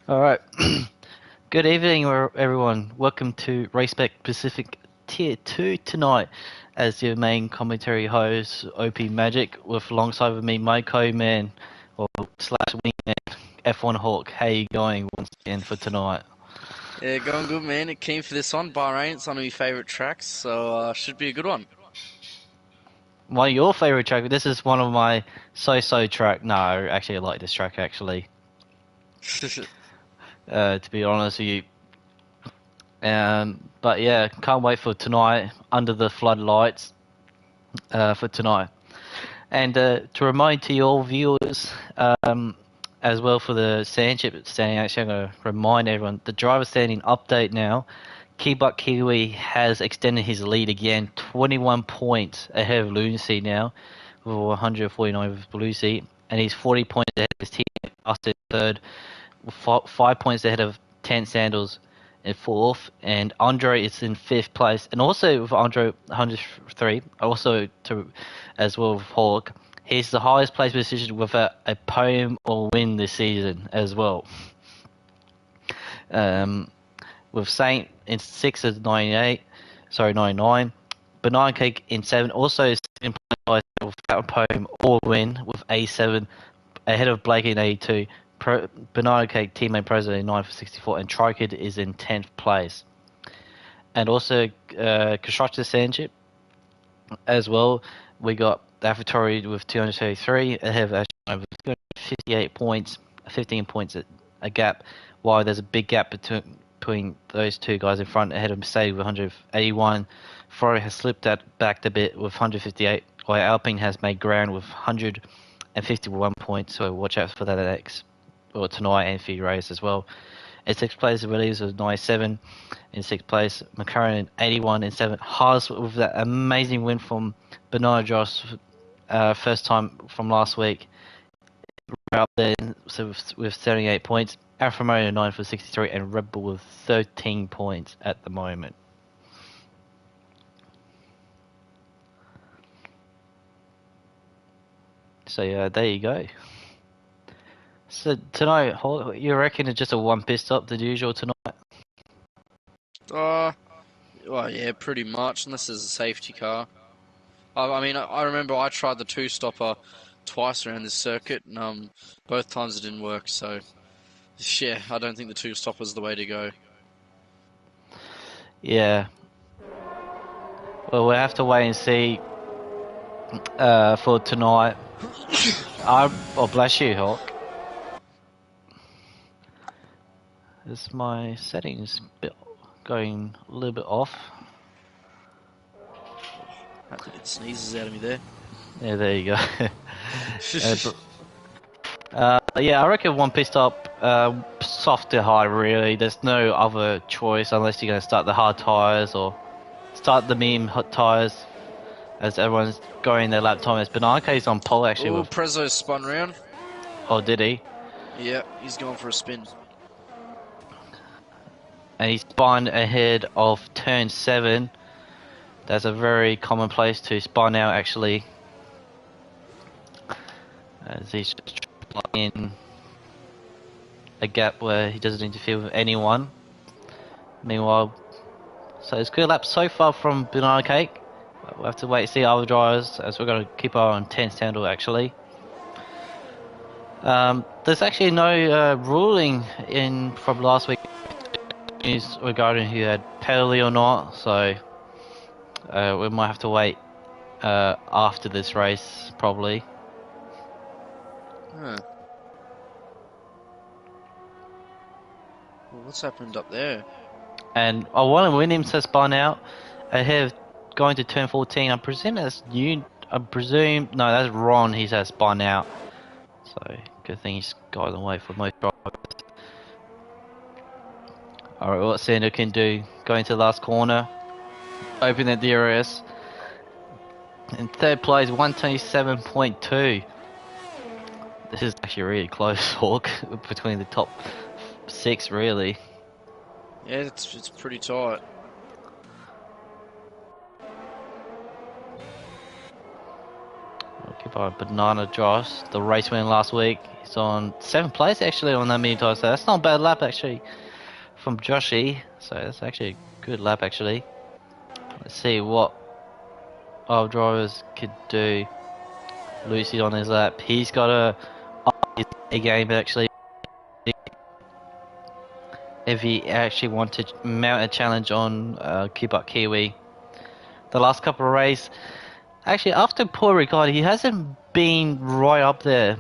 All right. Good evening, everyone. Welcome to Race Spec Pacific Tier 2 tonight as your main commentary host, OP Magic, with alongside with me, my co-man, or slash wingman, F1 Hawk. How you going once again for tonight? Yeah, going good, man. It came for this one, Bahrain. It's one of my favorite tracks, so should be a good one. One of your favorite track? This is one of my so-so track. No, actually, I like this track, actually. To be honest with you. But yeah, can't wait for tonight, under the floodlights, for tonight. And to remind to your viewers, as well for the Sandship standing, actually, I'm going to remind everyone the driver standing update now. Keybuck Kiwi has extended his lead again, 21 points ahead of Lunacy now, with 149 with Lucy, and he's 40 points ahead of his team, us in third, 5 points ahead of 10 Sandals in fourth, and Andre is in fifth place, and also with Andre 103, also to as well with Hawk, he's the highest place position with a podium or win this season as well. Um, with Saint in sixth at 98, sorry 99, Banana Cake in seven, also 7 without a podium or win with A7 ahead of Blake in 82. Banana Cake teammate president in 9 for 64, and Trikid is in 10th place. And also Constructor Sandship as well. We got Avatori with 233 ahead of Ashton with 58 points, 15 points a gap. While there's a big gap between those two guys in front ahead of Mercedes with 181. Ferrari has slipped that back a bit with 158, while Alpine has made ground with 151 points. So watch out for that next or tonight and for your race as well. In sixth place, Williams was 97. In sixth place, McLaren in 81 in seventh. Haas with that amazing win from Bernard Joss, first time from last week. We're up there so with 78 points. Alfa Romeo 9 for 63, and Red Bull with 13 points at the moment. So yeah, there you go. So tonight, you reckon it's just a one pit stop, the usual tonight? uh, well, yeah, pretty much, unless there's a safety car. I mean, I remember I tried the two-stopper twice around this circuit, and both times it didn't work, so yeah, I don't think the two-stopper's the way to go. Yeah. Well, we'll have to wait and see for tonight. Oh, bless you, Hawk. Is my settings going a little bit off? I had to get sneezes out of me there. Yeah, there you go. Yeah, I reckon one pit stop, soft to hard, really. There's no other choice unless you're going to start the hard tyres or start the medium hot tyres as everyone's going their lap time. As Bernarke's on pole actually Oh, with. Prezzo spun round. Oh, did he? Yeah, he's going for a spin. And he spun ahead of turn 7. That's a very common place to spun out actually. As he's just trying to plug in a gap where he doesn't interfere with anyone. Meanwhile, so it's good lap so far from Banana Cake. We'll have to wait and see other drivers as we're going to keep our eye on 10 Sandal actually. There's actually no ruling in from last week news regarding who had penalty or not, so we might have to wait after this race probably. Huh. Well, what's happened up there? And Warren Williams has spun out ahead of going to turn 14. I presume that's new. I presume no, that's Ron. He has spun out. So good thing he's got away for most drivers. All right, what Sander can do? Going to the last corner, open the DRS. In third place, 127.2. This is actually really close, Hawk, between the top 6, really. Yeah, it's pretty tight. I'll keep on Banana Josh, the race win last week. He's He's on 7th place actually on that mini tire, so that's not a bad lap actually from Joshy. So that's actually a good lap actually. Let's see what our drivers could do. Lucy on his lap. He's got a game actually. If he actually wanted to mount a challenge on Keep Up Kiwi. The last couple of races, actually after Paul Ricard, he hasn't been right up there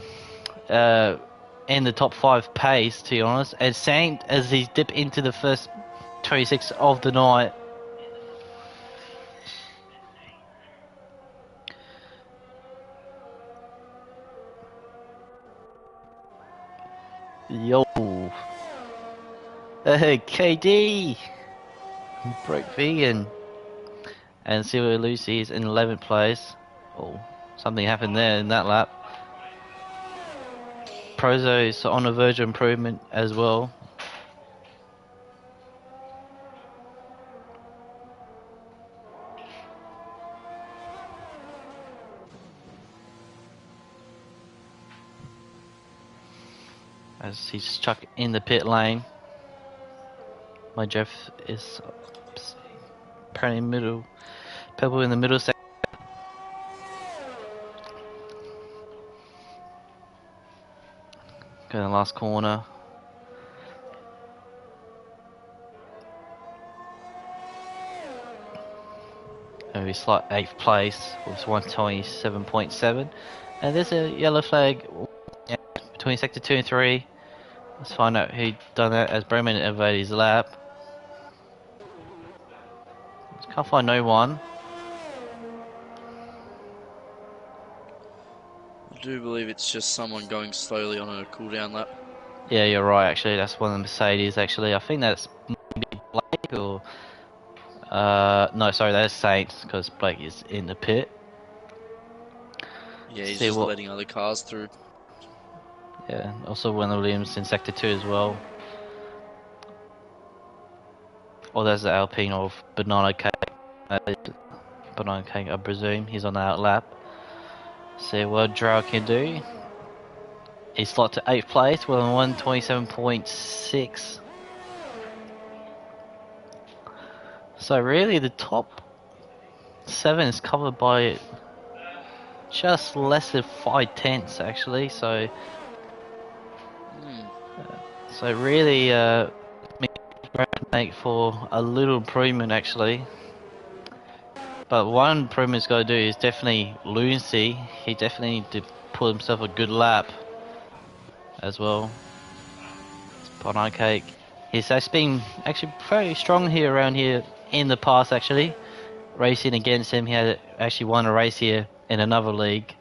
in the top 5 pace, to be honest. And same as he's dipped into the first 26 of the night. Yo. KD. Broke vegan. And see where Lucy is in 11th place. Oh, something happened there in that lap. Prozo is on the verge of improvement as well. As he's stuck in the pit lane. My Jeff is apparently middle. Purple in the middle section. Go to the last corner. Maybe slight 8th place with 127.7. And there's a yellow flag between sector 2 and 3. Let's find out who done that as Bremen evaded his lap. Can't find no one. I do believe it's just someone going slowly on a cooldown lap. Yeah, you're right actually. That's one of the Mercedes actually. I think that's maybe Blake or... no, sorry, that's Saints because Blake is in the pit. Yeah, he's just letting other cars through. Yeah, also one of Williams in sector 2 as well. Oh, there's the Alpine of Banana Cake. Banana Cake, I presume. He's on the out lap. See what Drow can do. He's slot to 8th place with a 127.6. So really the top 7 is covered by just less than 5/10 actually. So so really make for a little improvement actually. But one improvement he's got to do is definitely Lunacy. He definitely need to put himself a good lap as well. Banana Cake. He's been actually very strong here around here in the past actually. Racing against him, he had actually won a race here in another league.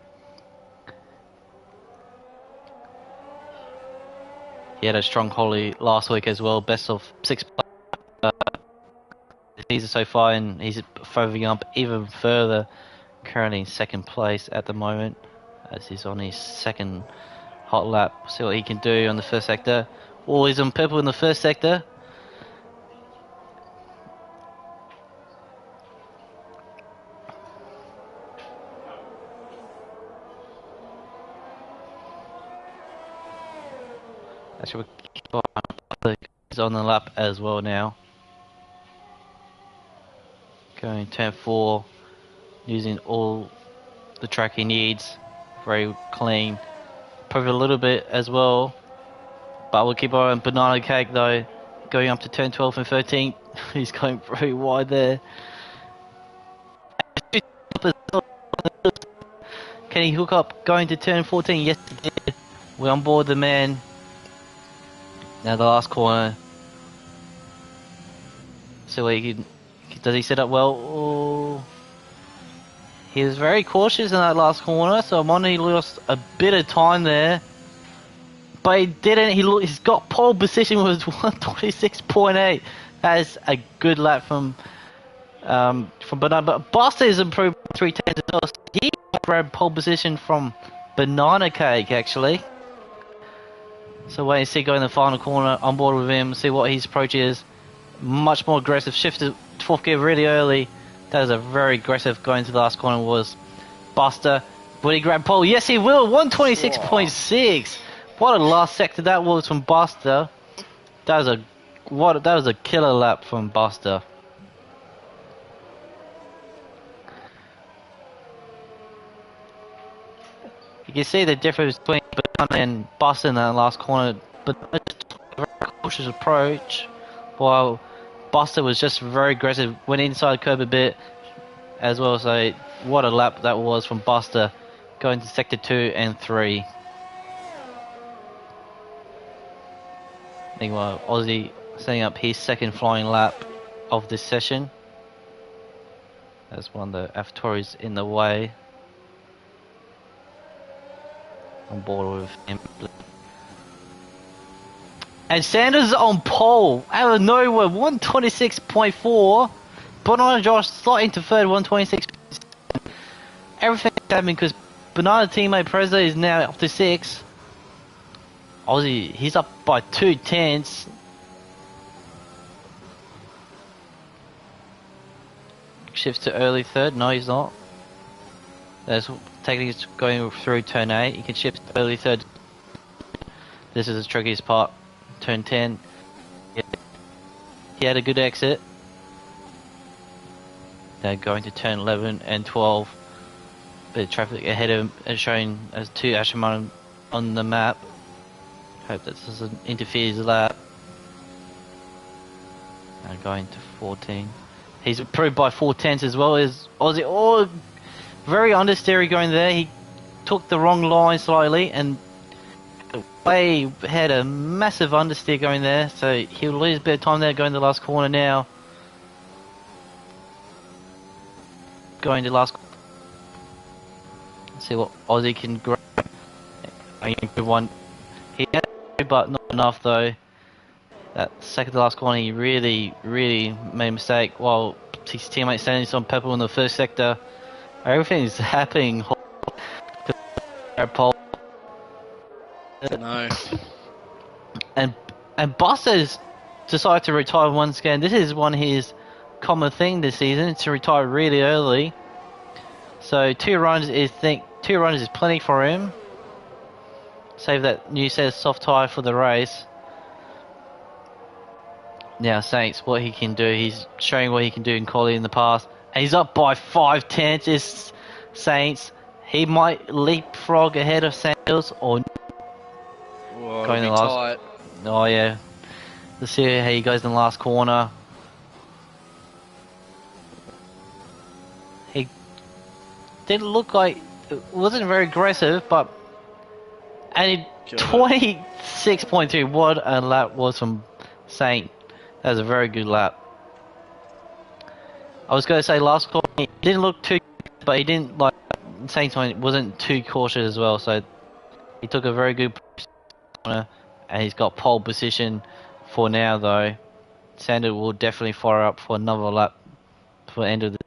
He had a strong quality last week as well, best of 6 season so far, and he's moving up even further. Currently in 2nd place at the moment, as he's on his 2nd hot lap. See what he can do on the 1st sector. Oh, he's on purple in the 1st sector. Actually, he's on the lap as well now. Going turn 4, using all the track he needs. Very clean. Probably a little bit as well. But we'll keep our own Banana Cake though. Going up to turn 12 and 13. He's going very wide there. Can he hook up going to turn 14? Yes, he did. We're on board the man. Now the last corner. So he can, does he set up well? Oh. He was very cautious in that last corner, so Monty lost a bit of time there. But he didn't. He's got pole position with 126.8. That is a good lap from Banana. But Buster is improved 310 as well. So he grabbed pole position from Banana Cake actually. So wait and see, go in the final corner, on board with him, see what his approach is. Much more aggressive, shifted 4th gear really early. That was a very aggressive going to the last corner was Buster. Will he grab pole? Yes, he will. 126.6. What a last sector that was from Buster. That was a killer lap from Buster. You can see the difference between Banana and Buster in that last corner. But just took a very cautious approach, while Buster was just very aggressive. Went inside the curb a bit as well. So what a lap that was from Buster, going to sector 2 and 3. Meanwhile, Aussie setting up his second flying lap of this session. There's one of the AlphaTauris in the way. On board with him. And Sanders on pole out of nowhere, 126.4. Banana Josh slight into third, 126. Everything's happening because Banana teammate Prezzo is now up to 6. Aussie, he's up by 2/10. Shifts to early third. No, he's not. That's technically going through turn 8. You can shift to early third. This is the trickiest part. Turn 10. He had a good exit. Now going to turn 11 and 12. Bit of traffic ahead of him as shown as 2 Asherman on the map. Hope that doesn't interfere his lap. Now going to 14. He's improved by 4/10 as well as Aussie. Oh, very understeery going there. He took the wrong line slightly and had a massive understeer going there. So he'll lose a bit of time there going to the last corner now. Going to last. Let's see what Aussie can grab. Good one. He had, but not enough though. That second to last corner, he really made a mistake. While his teammate standing on purple in the first sector, everything's happening. Pole. No. And Buster's decided to retire once again. This is one of his common thing this season, to retire really early. So 2 runs is plenty for him. Save that new set of soft tire for the race. Now Saints, what he can do, he's showing what he can do in quality in the past. And he's up by 5/10. It's Saints. He might leapfrog ahead of Sanders or Whoa, going it'll the be last. tight. Oh yeah. Let's see how he goes in the last corner. He didn't look like it wasn't very aggressive, but and 26.2. What a lap was from Saint. That was a very good lap. I was going to say last corner he didn't look too, but he didn't like. Same time wasn't too cautious as well, so he took a very good corner, and he's got pole position for now though. Sander will definitely fire up for another lap for the end of the.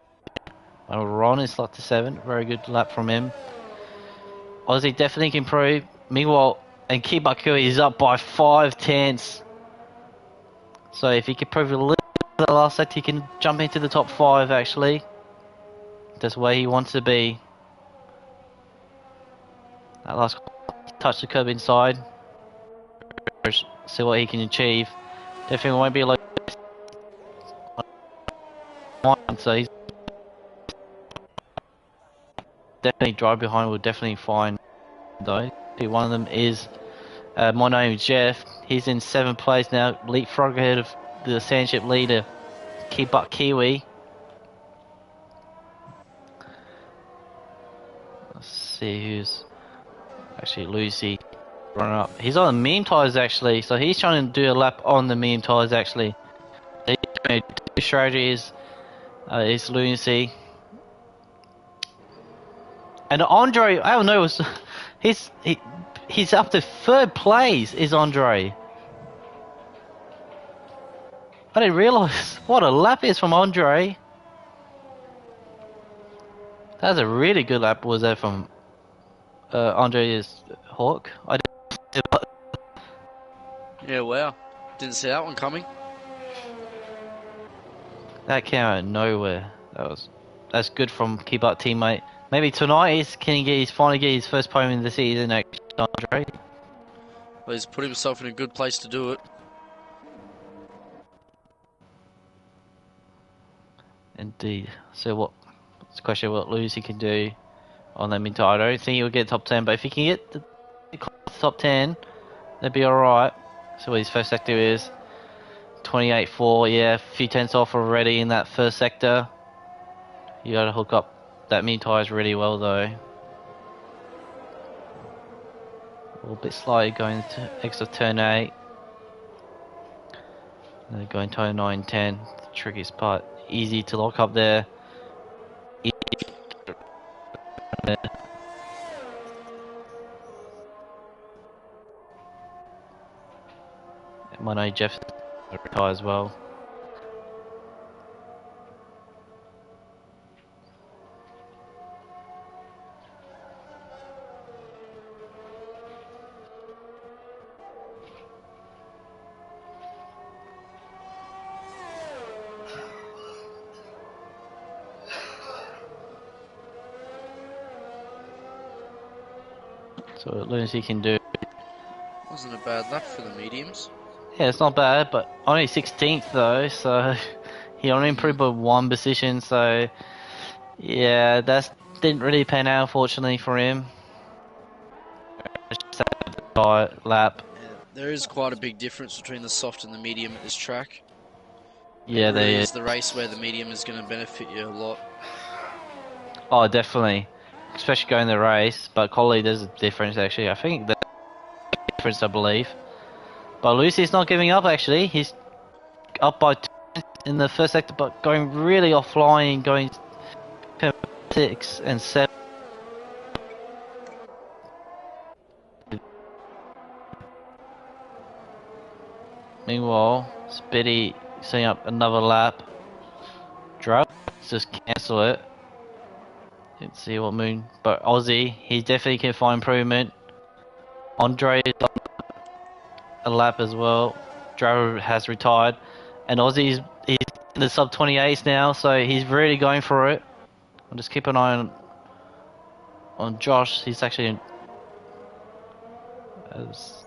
Ron is slot to 7, very good lap from him. Aussie definitely can improve. Meanwhile, and Kibakui is up by 5/10. So if he can prove a little bit the last set, he can jump into the top 5 actually. That's where he wants to be. That last touch the curb inside. See what he can achieve. Definitely won't be like so he's definitely drive behind will definitely find though. One of them is my name is Jeff. He's in 7th place now, leapfrog ahead of the Sandship leader Kiwi. Let's see who's actually Lucy running up. He's on the medium tires actually, so he's trying to do a lap on the medium tires actually. The strategy is Lucy. And Andre, I don't know, he's up to 3rd place is Andre. I didn't realise what a lap is from Andre. That's a really good lap was that from Andre's Hawk. I didn't, Yeah, wow. Didn't see that one coming. that came out of nowhere. That's good from Keep Up teammate. Maybe tonight finally get his first podium in the season, actually, Andre. But he's put himself in a good place to do it. Indeed. So it's a question of what Lucy can do on that mid tire. I don't think he'll get top 10, but if he can get the top 10, that'd be alright. So what his first sector is 28.4, yeah, a few tenths off already in that first sector. You gotta hook up that mid tires really well though. A little bit slow going to exit turn 8. And then going turn 9, 10. The trickiest part. Easy to lock up there. I know Jeff retire as well. So as long as he can do. Wasn't a bad lap for the mediums. Yeah, it's not bad, but only 16th though, so he only improved by 1 position, so yeah, that didn't really pan out unfortunately for him. Lap. Yeah, there is quite a big difference between the soft and the medium at this track. Yeah, it really they is the race where the medium is going to benefit you a lot. Oh, definitely. Especially going the race, but quality there's a difference actually. I think the difference, I believe. But Lucy's not giving up actually. He's up by 2 in the first sector, but going really offline, going 6 and 7. Meanwhile, Spitty setting up another lap. Drug, just cancel it. Didn't see what moon, but Aussie, he definitely can find improvement. Andre is on a lap as well. Driver has retired, and Aussie's he's in the sub 28s now, so he's really going for it. I'll just keep an eye on Josh. He's actually in, as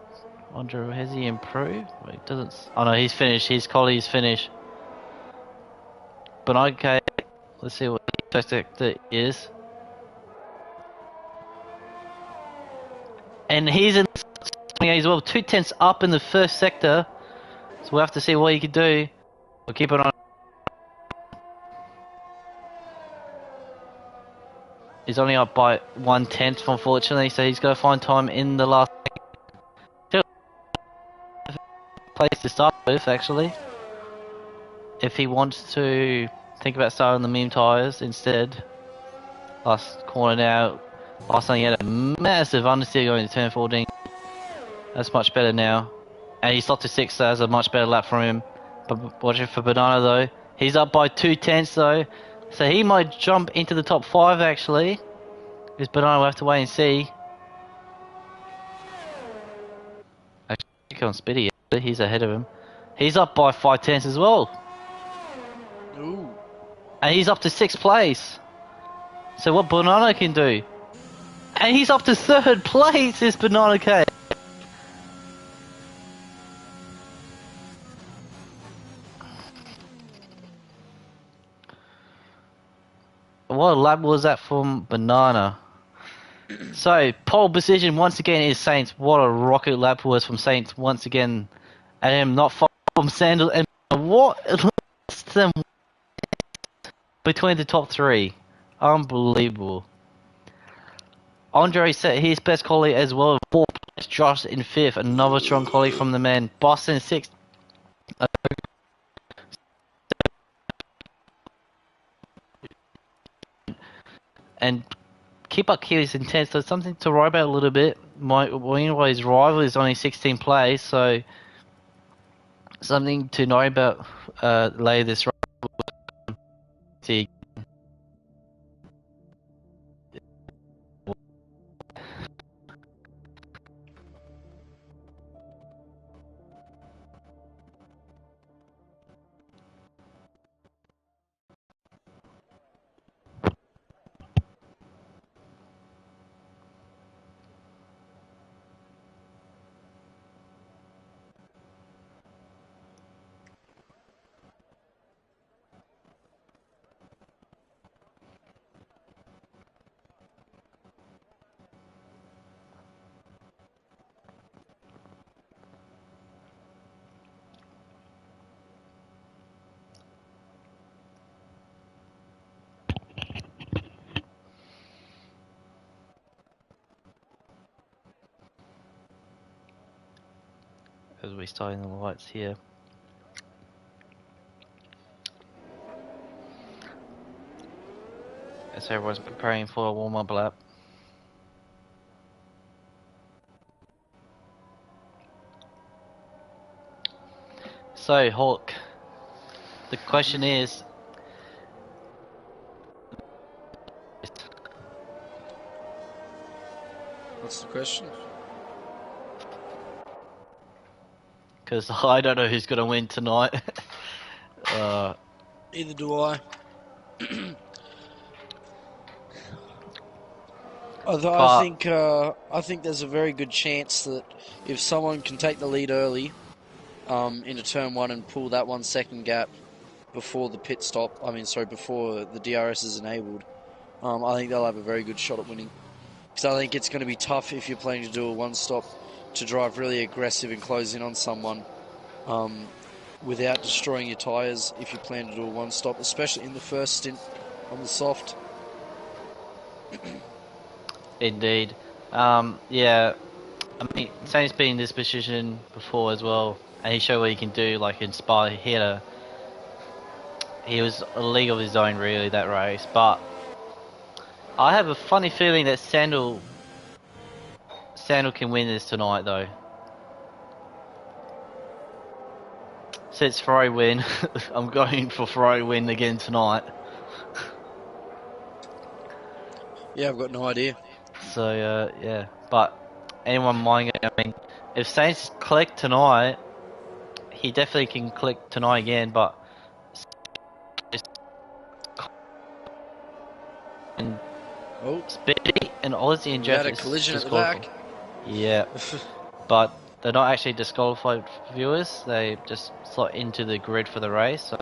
Andre, has he improved? Wait, doesn't. Oh no, he's finished. His colleague's finished. But okay, let's see what his first sector is. And he's in 28 as well, 2 tenths up in the first sector. So we'll have to see what he can do. We'll keep it on. He's only up by 1/10, unfortunately, so he's got to find time in the last place to start with, actually. If he wants to think about starting the meme tires instead. Last corner now. Last time he had a massive understeer going to turn 14. That's much better now. And he's stopped to 6, so that's a much better lap from him. But watch it for Banana though. He's up by 2 tenths though. So he might jump into the top 5 actually. Because Banana will have to wait and see. Actually, on Spitty, he's ahead of him. He's up by 5 tenths as well. Ooh. And he's up to 6th place. So what Banana can do. And he's up to 3rd place, this Banana K. What lap was that from Banana? So, pole position once again is Saints. What a rocket lap was from Saints once again. And not far from Sandals. And what them between the top 3. Unbelievable. Andre set his best quality as well. 4th place. Josh in 5th. Another strong quality from the men. Boston 6th. And keep up here is intense, so something to worry about a little bit. Meanwhile, his rival is only 16th place, so something to know about later this race. because we're starting the lights here. As everyone's preparing for a warm-up lap. So, Hawk, the question is... What's the question? Because I don't know who's going to win tonight. Either do I. I think there's a very good chance that if someone can take the lead early into turn 1 and pull that 1 second gap before the pit stop, before the DRS is enabled, I think they'll have a very good shot at winning. Because I think it's going to be tough if you're planning to do a 1-stop to drive really aggressive and close in on someone without destroying your tyres if you plan to do a 1-stop, especially in the first stint on the soft. Indeed. Yeah, I mean, Saint's been in this position before as well, and he showed what he can do, like in Spa. He was a league of his own, really, that race. But I have a funny feeling that Sandal can win this tonight, though. Since Ferrari win, I'm going for Ferrari win again tonight. Yeah, I've got no idea. So, yeah. But anyone mind? I mean, if Saints click tonight, he definitely can click tonight again. But and Speedy and Aussie and Jeff had a is collision at the disqualified. back. Yeah, but they're not actually disqualified viewers. They just slot into the grid for the race. So.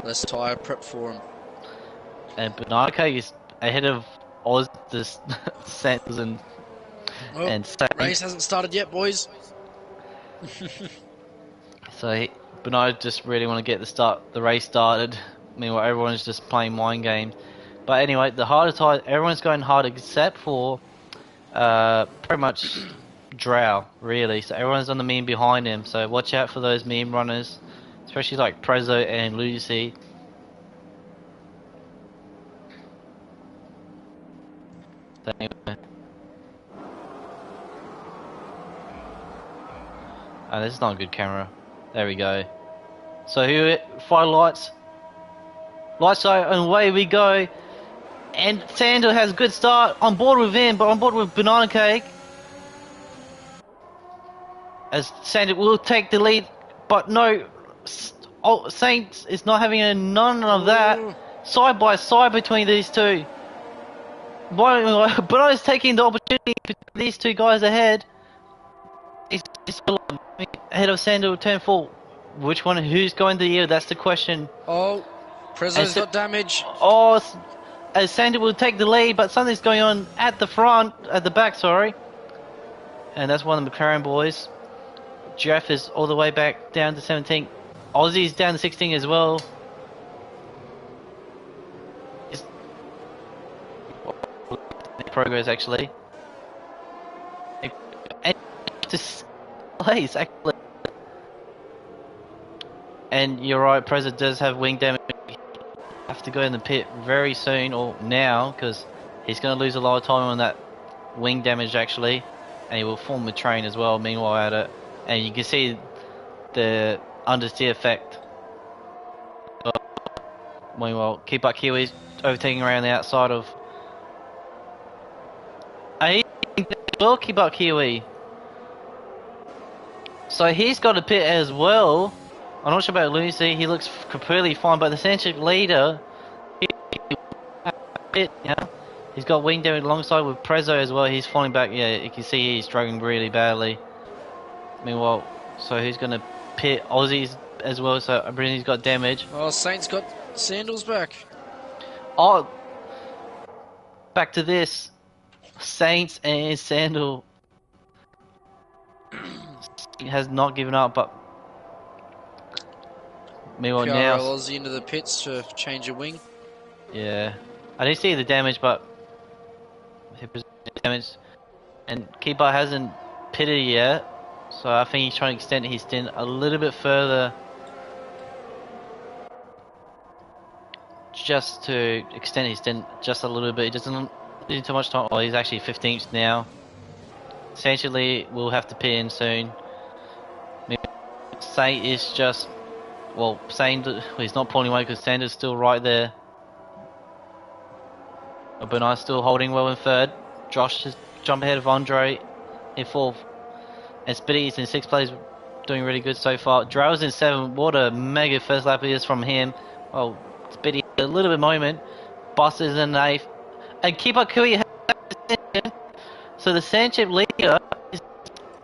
Less tyre prep for him. And Banana is ahead of Oz, the Santos and Saints. Race hasn't started yet, boys. So Bernard just really want to get the race started. Meanwhile, everyone's just playing mind games. But anyway, the harder tire, everyone's going hard except for pretty much Drow, really. So everyone's on the meme behind him. So watch out for those meme runners, especially like Prezzo and Lucy. So anyway. Oh, this is not a good camera. There we go. So here, 5 lights. Lights are, and away we go. And Sandal has a good start. On board with him, but on board with Banana Cake. As Sandal will take the lead, but no. Saints is not having none of that. Side by side between these two. Banana's taking the opportunity between these two guys ahead. He's ahead of Sandal, turn 4. Which one? Who's going to the year? That's the question. Oh, Prezzo's got damage. Oh, as Sandal will take the lead, but something's going on at the back, sorry. And that's one of the McLaren boys. Jeff is all the way back down to 17. Aussie's down to 16 as well. Progress actually. And just place actually. And you're right, Prezzo does have wing damage. Have to go in the pit very soon or now because he's going to lose a lot of time on that wing damage actually, and he will form the train as well. Meanwhile, at it, and you can see the understeer effect. Meanwhile, Keep Up Kiwi's overtaking around the outside of. He will Keep Up Kiwi. So he's got a pit as well. I'm not sure about Lucy. He looks completely fine, but the centric leader, he's got wing damage alongside with Prezzo as well. He's falling back. Yeah, you can see he's struggling really badly. Meanwhile, so he's going to pit Aussies as well. So I believe he's got damage. Oh, Saints got Sandals back. Oh, back to this. Saints and Sandal. He has not given up, but meanwhile now Aussie into the pits to change a wing. Yeah, I didn't see the damage, but he damage, and Keeper hasn't pitted yet. So I think he's trying to extend his stint a little bit further. Just to extend his stint just a little bit. He doesn't need too much time. Oh, he's actually 15th now. Essentially, we'll have to pit in soon. Saint is just, well, Saint, he's not pulling away because Sanders still right there. Bernard's still holding well in third. Josh has jumped ahead of Andre in fourth. And Spitty is in sixth place, doing really good so far. Drell's in seventh. What a mega first lap it is from him. Oh, Spitty, a little bit moment. Boss is in eighth. And Keeper Kui has the session. So the Sandchip leader is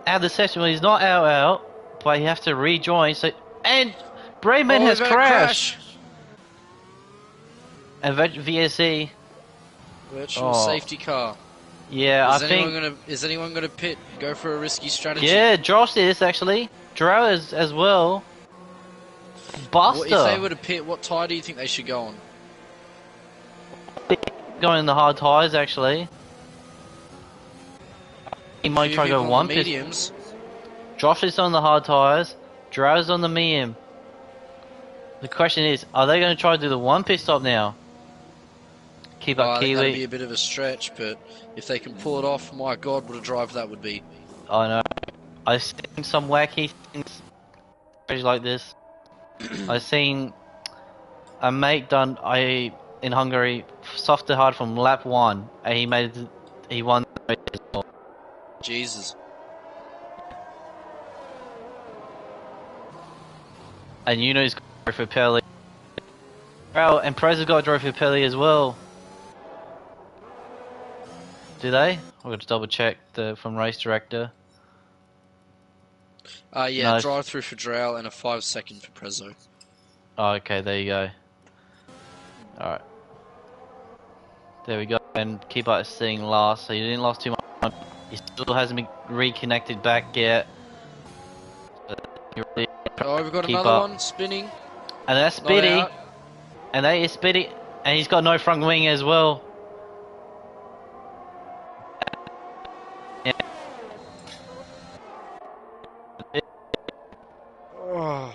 out of the session. Well, he's not out, but he has to rejoin. So and Brayman has crashed. And VSE. Virtual safety car. Yeah, I think. Is anyone gonna pit? Go for a risky strategy? Yeah, Josh is actually. Drow is as well. Buster. If they were to pit, what tyre do you think they should go on? Going in the hard tyres actually. He might try to go one mediums. Josh is on the hard tyres. Drow's on the medium. The question is, are they going to try to do the one pit stop now? Keep up Kiwi. That'd be a bit of a stretch, but if they can pull it off, my God, what a drive that would be. I know. I've seen some wacky things like this. I've seen a mate done in Hungary soft to hard from lap 1, and he won the race as well. Jesus. And Yuno's got a drive for Pelly. Oh, and Prez has got a drive for Pelly as well. Do they? We've got to double check from race director. Yeah, no. Drive through for Drow and a 5-second for Prezzo. Oh, okay, there you go. Alright. There we go. And keep up staying last, so you didn't lose too much. He still hasn't been reconnected back yet. Really we've got another one spinning. And that's Spitty. And that is Spitty. And he's got no front wing as well. Yeah. Oh.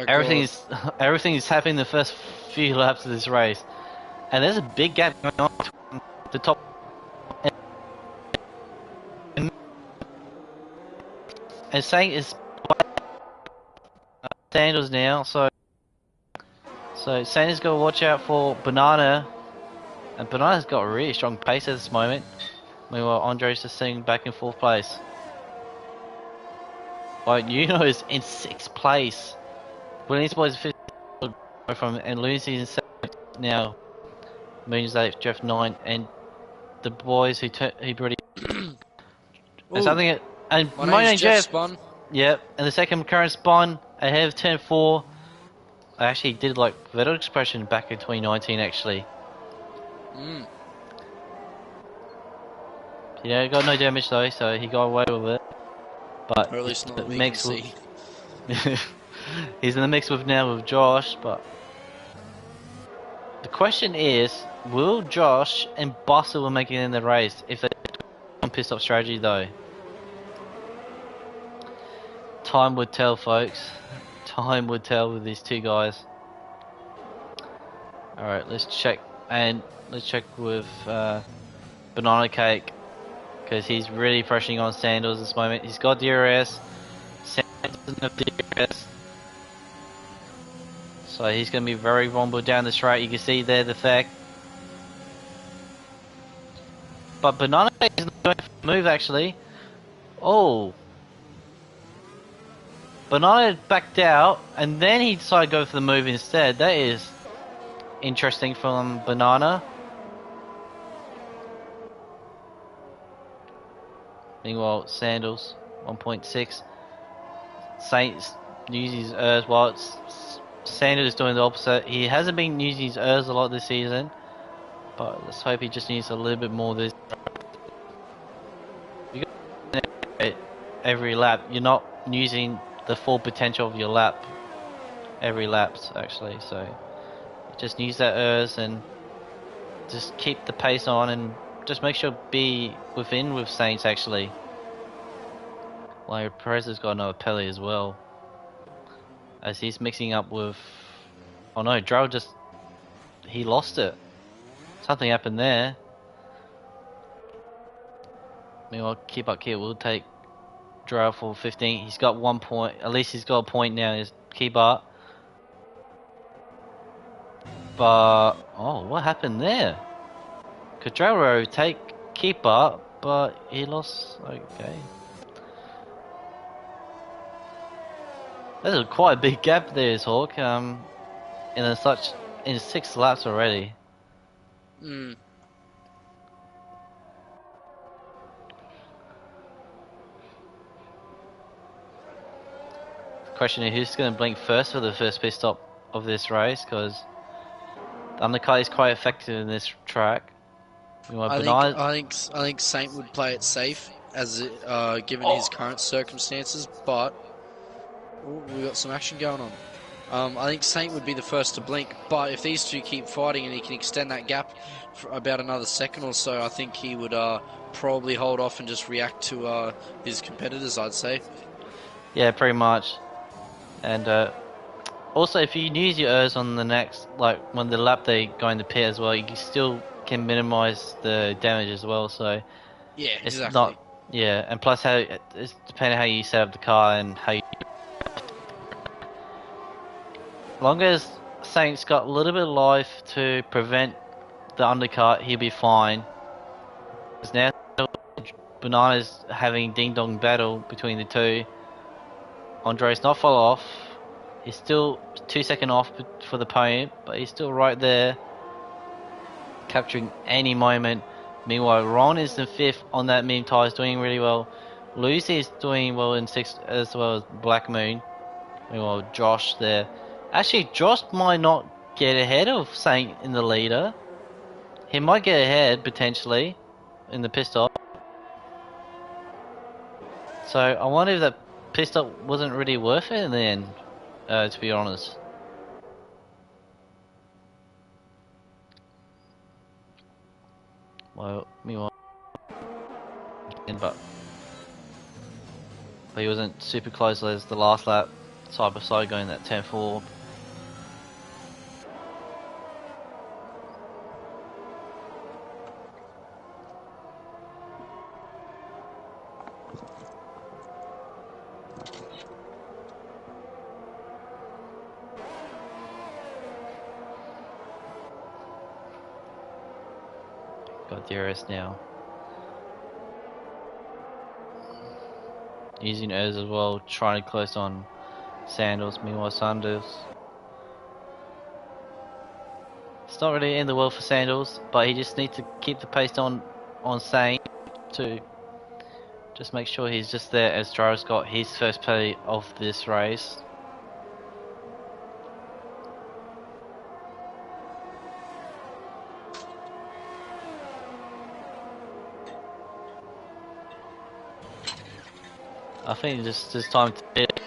Everything is happening the first few laps of this race. And there's a big gap going on between the top and Saint is Sandals now, so Saint has got to watch out for Banana, and Banana's got a really strong pace at this moment. Meanwhile, Andre's just sitting back in fourth place. Well, Yuno is in sixth place. Williams boys is fifth from, and Lucy's in seventh now. Moon's eighth, Jeff 9, and the boys who already. And something. And my name's Jeff. Spun. Yep, and the second current spawn ahead of 10-4. I actually did like Vettel Expression back in 2019 actually. Yeah, he got no damage though, so he got away with it. But or at least not we can see. He's in the mix now with Josh, but the question is, will Josh and Buster will make it in the race if they do one pit stop strategy though? Time would tell, folks. Time would tell with these two guys. Alright, let's check. And let's check with Banana Cake. Because he's really pressuring on Sandals this moment. He's got DRS. Sandals doesn't have DRS. So he's going to be very vulnerable down the straight. You can see there the effect. But Banana Cake is not going for the move actually. Oh. Banana backed out, and then he decided to go for the move instead. That is interesting from Banana. Meanwhile, Sandals, 1.6. Saints uses his ERS while Sanders is doing the opposite. He hasn't been using his ERS a lot this season, but let's hope he just needs a little bit more this. You got every lap. You're not using the full potential of your lap every lap actually, so just use that ERS and just keep the pace on and just make sure be with Saints actually. Like Perez has got another Pele as well. As he's mixing up with... Oh no, Drell just... He lost it. Something happened there. Meanwhile, keep up here. We'll take Drell for 15. He's got 1 point. At least he's got a point now. Is keep up. But... Oh, what happened there? Cadrero take keep up, but he lost... Okay. There's quite a big gap there, Hawk. In 6 laps already. Hmm. The question is who's going to blink first for the first pit stop of this race, because the undercut is quite effective in this track. I think Saint would play it safe as given his current circumstances, but we got some action going on. I think Saint would be the first to blink, but if these two keep fighting and he can extend that gap for about another second or so, I think he would probably hold off and just react to his competitors, I'd say. Yeah, pretty much. And also, if you use your ERS on the next, like when the lap they go in the pit as well, you still can minimize the damage as well. So Yeah, it's exactly. not, yeah, and plus it's depending how you set up the car and how you. Long as Saint's got a little bit of life to prevent the undercut, he'll be fine. Because now Banana's having ding-dong battle between the two. Andre's not far off. He's still 2 seconds off for the podium, but he's still right there, capturing any moment. Meanwhile, Ron is in 5th on that meme tires, doing really well. Lucy is doing well in 6th, as well as Black Moon. Meanwhile, Josh there. Actually, Josh might not get ahead of Saint in the leader. He might get ahead, potentially, in the pit stop. So, I wonder if that pit stop wasn't really worth it in the end, to be honest. Well, meanwhile, but he wasn't super close as the last lap, side by side going that 10-4. Got DRS now. Using Ez as well, trying to close on Sandals. Meanwhile, Sandals. It's not really in the world for Sandals, but he just needs to keep the pace on Saint to just make sure he's just there as Jarvis got his first play of this race. I think just it's time to hit.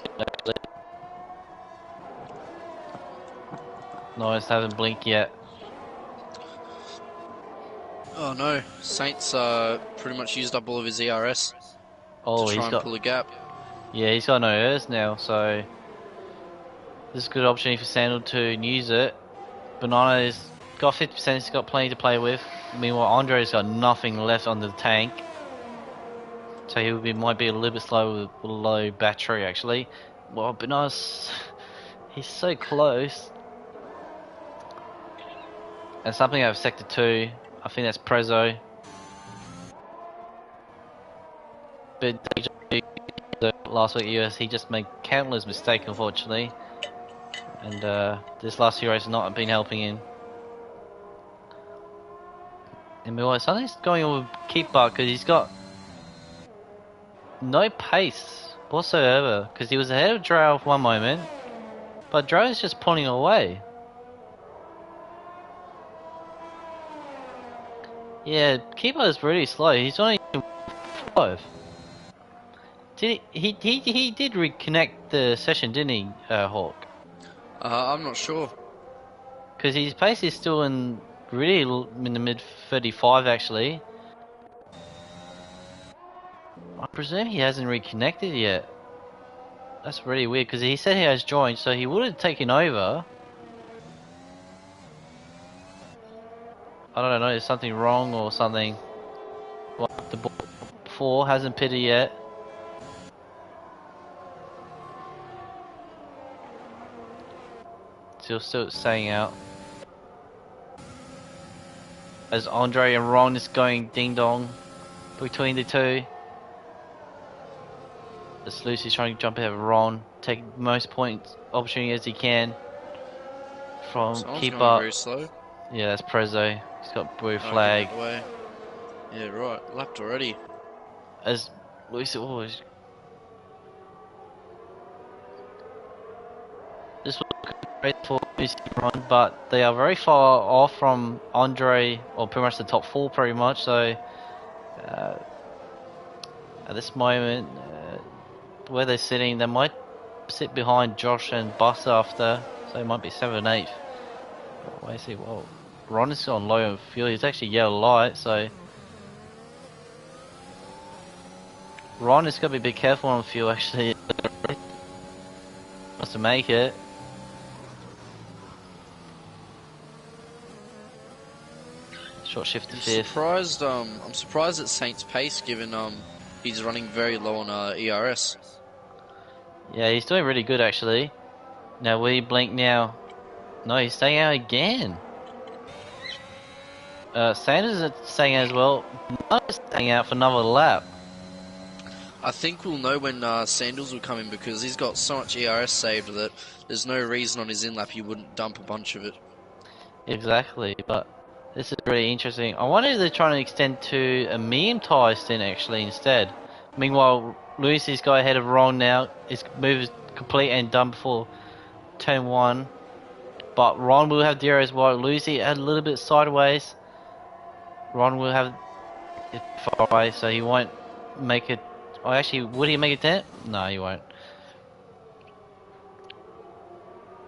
No, I haven't blinked yet. Oh no, Saint's pretty much used up all of his ERS Oh, to try he's and got. pull a gap. Yeah, he's got no ERS now, so this is a good opportunity for Sandal to use it. Banana's got 50%, he's got plenty to play with. Meanwhile, Andre's got nothing left on the tank. So he might be a little bit slow with low battery actually. Well, Banana's... he's so close. And something out of Sector 2, I think that's Prezzo. But last week US, he just made countless mistakes unfortunately. And this last few races has not been helping him. And meanwhile, something's going on with Keeper because he's got no pace whatsoever. Because he was ahead of Drow for one moment, but Drow is just pulling away. Yeah, Keeper is really slow. He's only 5. He did reconnect the session, didn't he, Hawk? I'm not sure. Because his pace is still in really in the mid 35 actually. I presume he hasn't reconnected yet. That's really weird because he said he has joined, so he would have taken over. I don't know, there's something wrong or something. Like the ball before hasn't pitted yet. Still staying out. As Andre and Ron is going ding dong between the two. As Lucy's trying to jump ahead of Ron, take most points opportunity as he can from Someone's keep going up. very slow. Yeah, that's Prezzo. He's got blue Oh, flag. get out the way. Yeah, right. Lapped already. As Lucy always. This was great for Lucy and Ron, but they are very far off from Andre, or pretty much the top four, pretty much. So at this moment, where they're sitting, they might sit behind Josh and Bus after, so it might be 7 and 8. Wait, see, whoa. Ron is on low on fuel, he's actually yellow light, so Ron is going to be a bit careful on fuel actually. Wants to make it. Short shift to fifth. I'm surprised at Saint's pace given he's running very low on ERS. Yeah, he's doing really good actually. Now will he blink now? No, he's staying out again. Sanders is staying out as well. Not staying out for another lap. I think we'll know when Sandals will come in because he's got so much ERS saved that there's no reason on his in-lap he wouldn't dump a bunch of it. Exactly, but this is really interesting. I wonder if they're trying to extend to a medium tyre stint actually instead. Meanwhile, Lucy's got ahead of Ron now. His move is complete and done before turn 1. But Ron will have DRS as well. Lucy had a little bit sideways. Ron will have it far away, so he won't make it. Oh, actually, would he make it dent? No, he won't.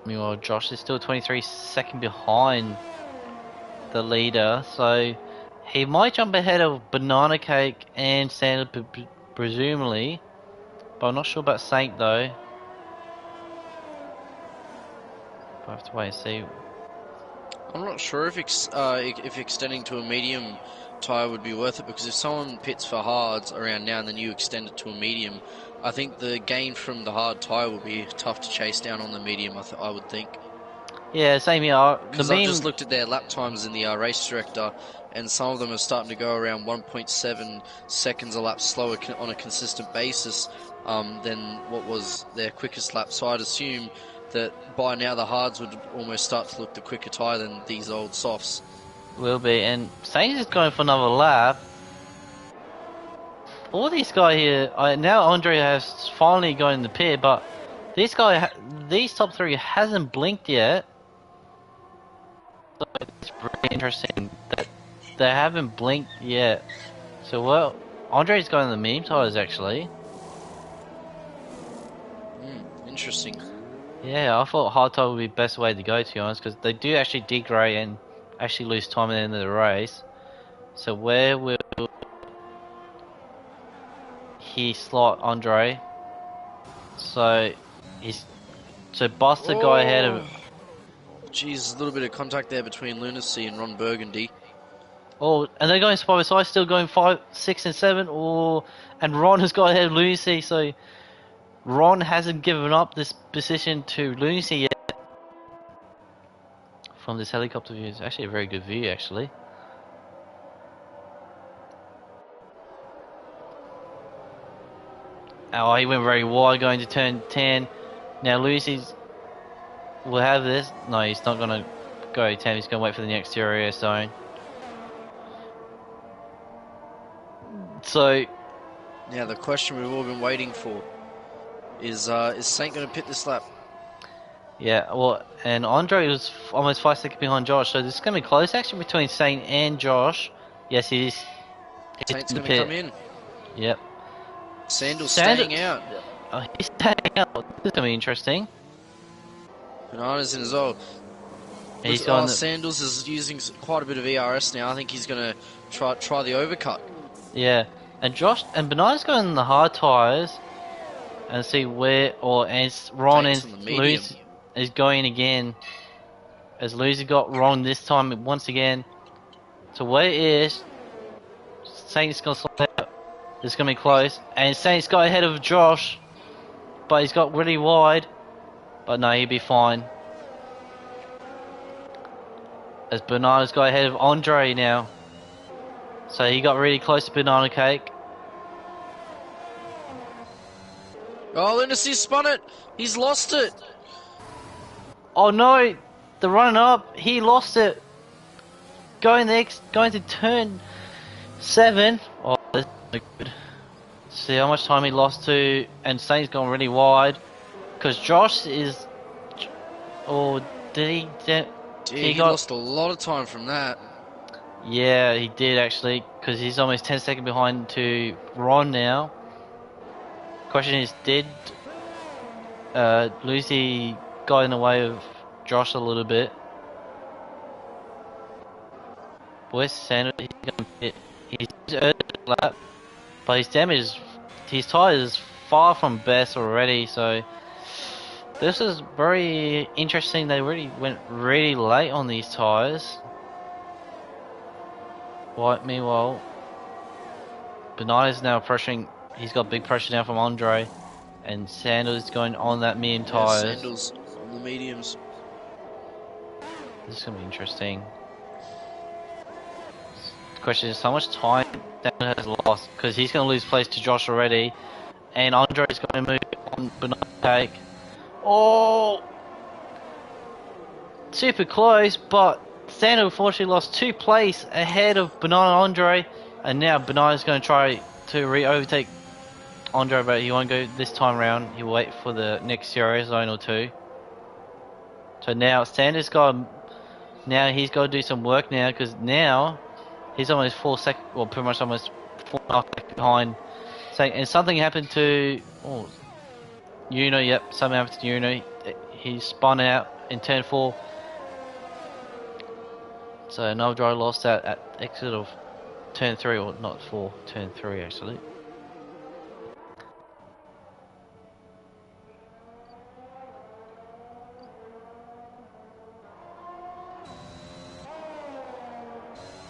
Meanwhile, Josh is still 23 seconds behind the leader, so he might jump ahead of Banana Cake and Sanders, presumably. But I'm not sure about Saint though. I have to wait and see. I'm not sure if extending to a medium tyre would be worth it because if someone pits for hards around now and then you extend it to a medium, I think the gain from the hard tyre would be tough to chase down on the medium, I would think. Yeah, same here. Because I've just looked at their lap times in the race director, and some of them are starting to go around 1.7 seconds a lap slower on a consistent basis than what was their quickest lap. So I'd assume that by now the hards would almost start to look the quicker tyre than these old softs. Will be, and Sainz is going for another lap. All these guys here, now Andre has finally got in the pit, but this guy, these top three hasn't blinked yet. So it's really interesting that they haven't blinked yet. So well, Andre's going the meme tires actually. Interesting. Yeah, I thought hard tire would be the best way to go, to be honest, because they do actually degrade and actually lose time at the end of the race. So where will he slot Andre? So Buster go ahead of. Jeez, a little bit of contact there between Lunacy and Ron Burgundy. Oh, and they're going side by side, still going 5, 6, and 7. Oh, and Ron has got ahead of Lunacy, so Ron hasn't given up this position to Lunacy yet. From this helicopter view, it's actually a very good view, actually. Oh, he went very wide going to turn 10. Now Lucy's will have this. No, he's not going to go 10. He's going to wait for the exterior zone. So, now the question we've all been waiting for is Saint going to pit this lap? Yeah, well, and Andre was almost 5 seconds behind Josh, so this is going to be close actually between Saint and Josh. Yes, he is. Saint's going to come in. Yep. Sandals staying out. Oh, he's staying out. This is going to be interesting. Bananas in as well. He's going Sandals is using quite a bit of ERS now. I think he's going to try the overcut. Yeah, And Josh and Bernard's going in the hard tires and see where as Ron Saints and on the medium. Luz is going again. As Lucy got Ron this time once again. So where is Saint's gonna slide out. It's gonna be close. And Saint's got ahead of Josh. But he's got really wide. But no, he'll be fine. As Bernardo's got ahead of Andre now. So he got really close to Banana Cake. Oh, Linus, he spun it. He's lost it. Oh no! The running up, he lost it. Going to turn 7. Oh, that's not good. See how much time he lost to, and Saint's gone really wide. Because Josh is. Or did he? He lost a lot of time from that. Yeah, he did actually, because he's almost 10 seconds behind to Ron now. Question is, did Lucy got in the way of Josh a little bit? Where's Sanders? He's going to hit. He's early lap, but his damage, his tire is far from best already. So this is very interesting. They really went really late on these tires. Meanwhile, Bernard is now pressuring. He's got big pressure now from Andre, and Sanders is going on that medium tires. Sanders on the mediums. This is gonna be interesting. The question is how much time Sanders has lost, because he's gonna lose place to Josh already, and Andre is going to move on Banana Cake. Oh, super close, but Sanders unfortunately lost 2 places ahead of Banana Andre, and now Banana's going to try to overtake Andre, but he won't go this time round. He'll wait for the next CRS zone or 2. So now Sanders he's got to do some work now, because now he's almost 4 seconds, well, pretty much almost 4.5 seconds behind. And something happened to Uno. Yep, something happened to Uno. He spun out in turn 4. So another driver lost out at exit of turn 3, or not 4, turn 3 actually.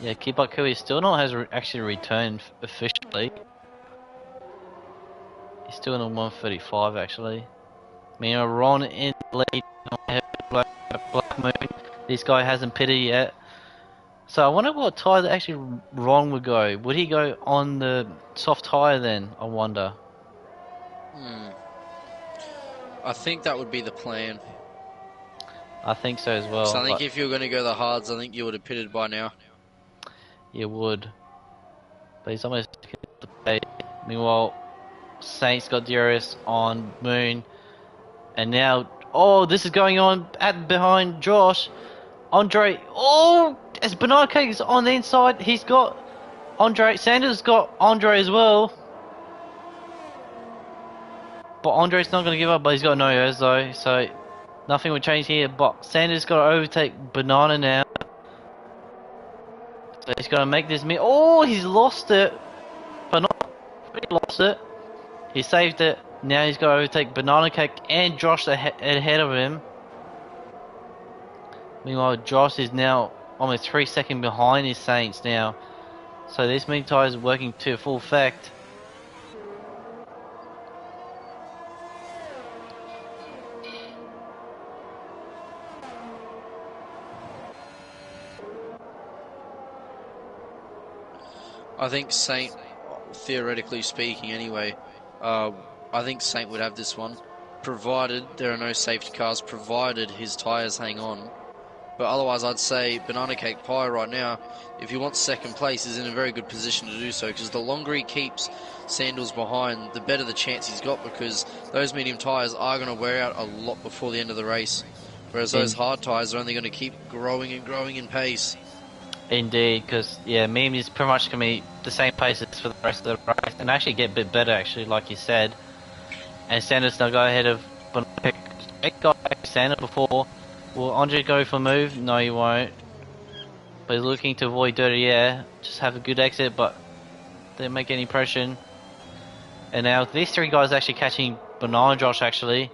Yeah, Keep Kiwi still not has actually returned officially. He's still in a 135 actually. Meanwhile, Ron in the lead, Black Moon. This guy hasn't pitted yet. So I wonder what tyre that actually Ron would go. Would he go on the soft tyre then? I wonder. I think that would be the plan. I think so as well. So I think if you were going to go the hards, I think you would have pitted by now. You would. But he's almost hit the pay. Meanwhile, Saints got DRS on Moon. And now, this is going on behind Josh. Andre, as Banana Cake is on the inside, he's got Andre. Sanders got Andre as well. But Andre's not going to give up, but he's got no airs though, so nothing will change here. But Sanders got to overtake Banana now. So he's going to make this he's lost it. But not really lost it. He saved it. Now he's got to overtake Banana Cake and Josh ahead of him. Meanwhile, Josh is now almost 3 seconds behind his Saints now. So this mid tire is working to full effect. I think Saint, theoretically speaking anyway, I think Saint would have this one, provided there are no safety cars, provided his tyres hang on. But otherwise, I'd say Banana Cake Pie right now, if he wants second place, is in a very good position to do so, because the longer he keeps Sandals behind, the better the chance he's got, because those medium tyres are going to wear out a lot before the end of the race, whereas those hard tyres are only going to keep growing and growing in pace. Indeed, because Meme is pretty much going to be the same pace as for the rest of the race, and actually get a bit better actually, like you said. And Sanders now go ahead of Sanders before. Will Andre go for a move? No, he won't. But he's looking to avoid dirty air. Just have a good exit, but Didn't make any pressure. And now these three guys are actually catching Banana Josh actually.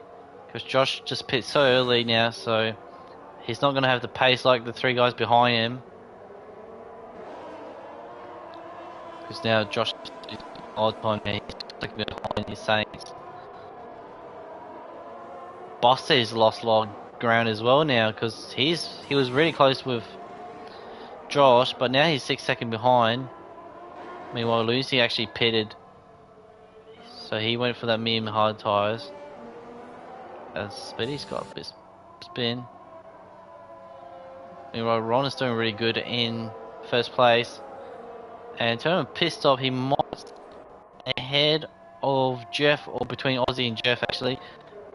Because Josh just pit so early now, so he's not going to have the pace like the three guys behind him. Because now Josh is odd time now, he's like behind his Saints. Buster's lost a lot of ground as well now because he was really close with Josh, but now he's 6 seconds behind. Meanwhile, Lucy actually pitted, so he went for that medium hard tires. As Speedy's got a bit spin. Meanwhile, Ron is doing really good in first place, and in terms of pit stop, he might ahead of Jeff, or between Ozzy and Jeff actually.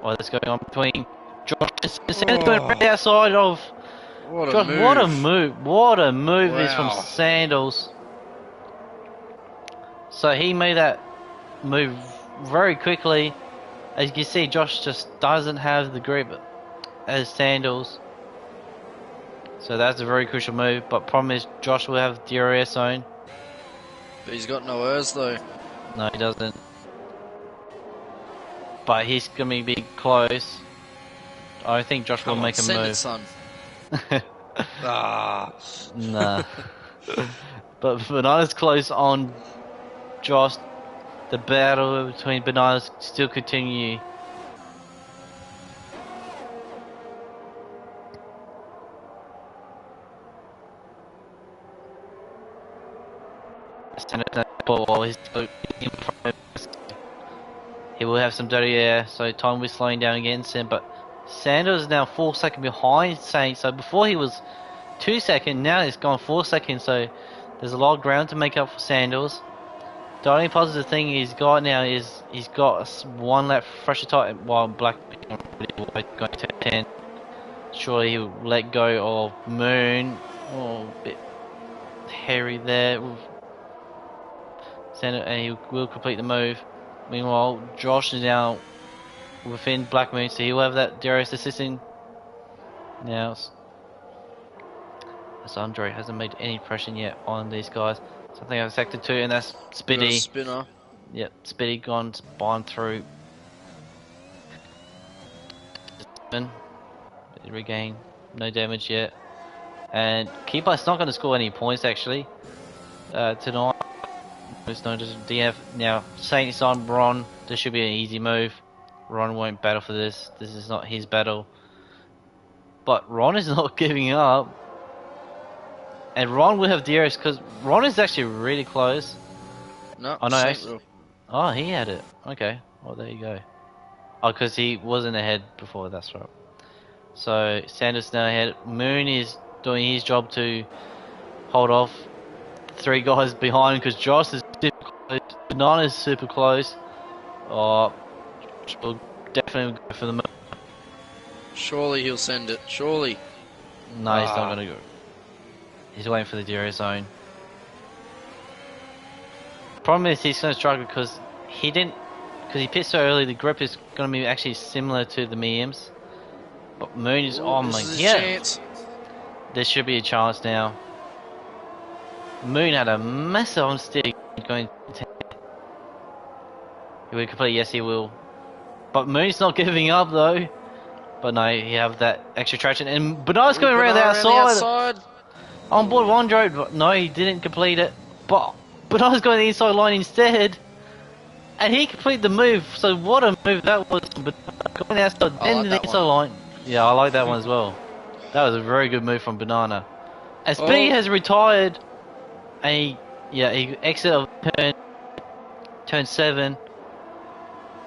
Well, that's going on between Josh and Sanders going right outside of Josh. What a move! What a move is from Sandals. So he made that move very quickly. As you can see, Josh just doesn't have the grip as Sandals. So that's a very crucial move. But problem is, Josh will have DRS zone. But he's got no airs though. No, he doesn't. But he's going to be close. I think Josh will make a move. It, son. Nah. But Banana's close on Josh. The battle between Bananas still continue. He will have some dirty air, so time will be slowing down against him. But Sanders is now 4 seconds behind Saint. So before he was 2 seconds, now it's gone 4 seconds. So there's a lot of ground to make up for Sanders. The only positive thing he's got now is he's got one lap fresher tire while Black going to 10. Surely he'll let go of Moon. Oh, a bit hairy there. Sanders, and he will complete the move. Meanwhile, Josh is now within Black Moon, so he'll have that DRS assisting. Now, as Andre hasn't made any pressure yet on these guys. Something I've sector 2, and that's Spitty. Spinner. Yep, Spitty gone to bind through. Regain, no damage yet. And Keeper's not going to score any points actually tonight. It's not just DF. Now, Saint is on Ron. This should be an easy move. Ron won't battle for this. This is not his battle. But Ron is not giving up. And Ron will have DRS because Ron is actually really close. No, oh, no, actually, oh, he had it. Okay, well, there you go. Oh, because he wasn't ahead before, that's right. So, Sanders now ahead. Moon is doing his job to hold off three guys behind because Josh is super close. Banana is super close. Oh, we'll definitely go for the move. Surely he'll send it. Surely. No, he's not going to go. He's waiting for the DRS zone. Problem is he's going to struggle because he pit so early. The grip is going to be actually similar to the mediums. But Moon is on like there should be a chance now. Moon had a massive on stick going to 10. He will complete, yes he will. But Moon's not giving up though. But no, he have that extra traction and Banana's going around the outside. On board one road, but no, he didn't complete it. But I was going the inside line instead, and he completed the move. So what a move that was! But going outside, then the inside line. Yeah, I like that one as well. That was a very good move from Banana. As B has retired, and he exit of turn 7.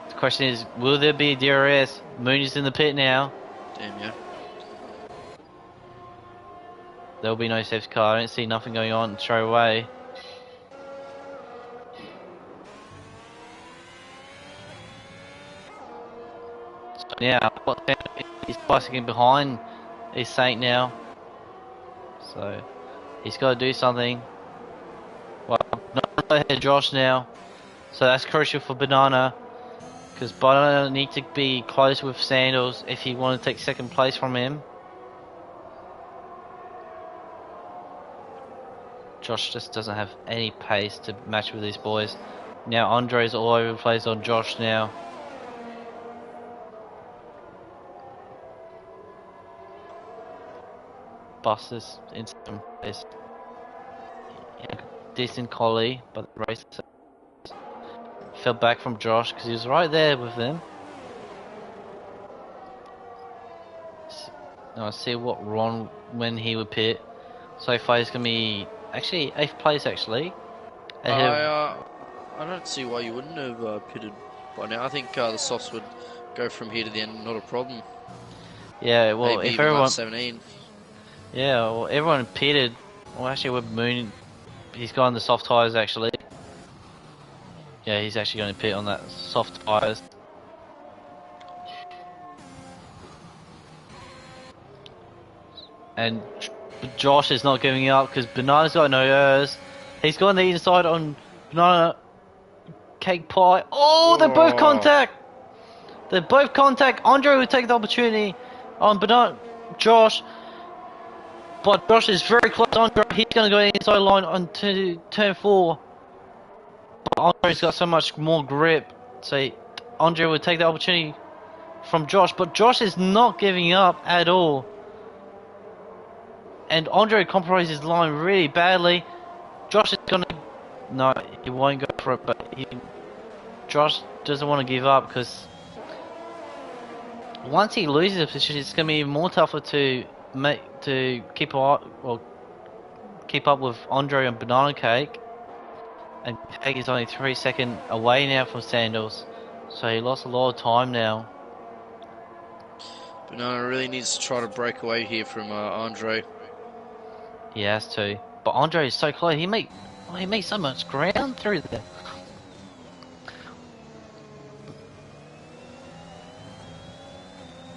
The question is, will there be a DRS? Moon is in the pit now. Damn yeah. There'll be no safety car. I don't see nothing going on straight away. So now, he's bicycling behind his Saint now. So he's got to do something. Well, not ahead Josh now. So that's crucial for Banana. Because Banana needs to be close with Sandals if he wants to take second place from him. Josh just doesn't have any pace to match with these boys. Now Andre's all over the place on Josh now. Buster's in second place. Yeah, decent collie, but the race fell back from Josh because he was right there with them. Now I see what Ron when he would pit. So far he's gonna be actually 8th place actually. I don't see why you wouldn't have pitted by now. I think the softs would go from here to the end, not a problem. Yeah, well, Maybe if even everyone, like 17. yeah, well, everyone pitted. Well, actually, with Moon, he's got on the soft tires actually. Yeah, he's actually going to pit on that soft tires. And Josh is not giving up because Banana's got no errors. He's got on the inside on Banana Cake Pie. Oh, they're both contact. They're both contact. Andre will take the opportunity on Banana Josh. But Josh is very close to Andre. He's going to go inside line onto turn 4. But Andre's got so much more grip. So Andre will take the opportunity from Josh. But Josh is not giving up at all. And Andre compromised his line really badly. Josh is going to... No, he won't go for it. But Josh doesn't want to give up because... Once he loses a position, it's going to be even more tougher to keep up with Andre and Banana Cake, and Cake is only 3 seconds away now from Sandals, so he lost a lot of time now. Banana really needs to try to break away here from Andre. He has to, but Andre is so close. He makes so much ground through there.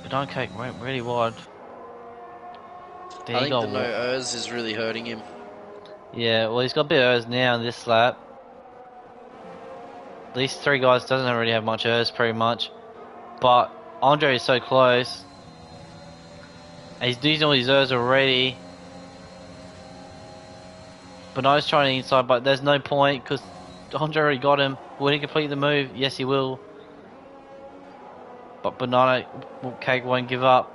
Banana Cake went really wide. I think the no errs is really hurting him. Yeah, well, he's got a bit of errs now in this lap. These 3 guys doesn't really have much errs, pretty much. But Andre is so close. And he's using all his errs already. Banana's trying to inside, but there's no point because Andre already got him. Will he complete the move? Yes, he will. But Banana Cake won't give up.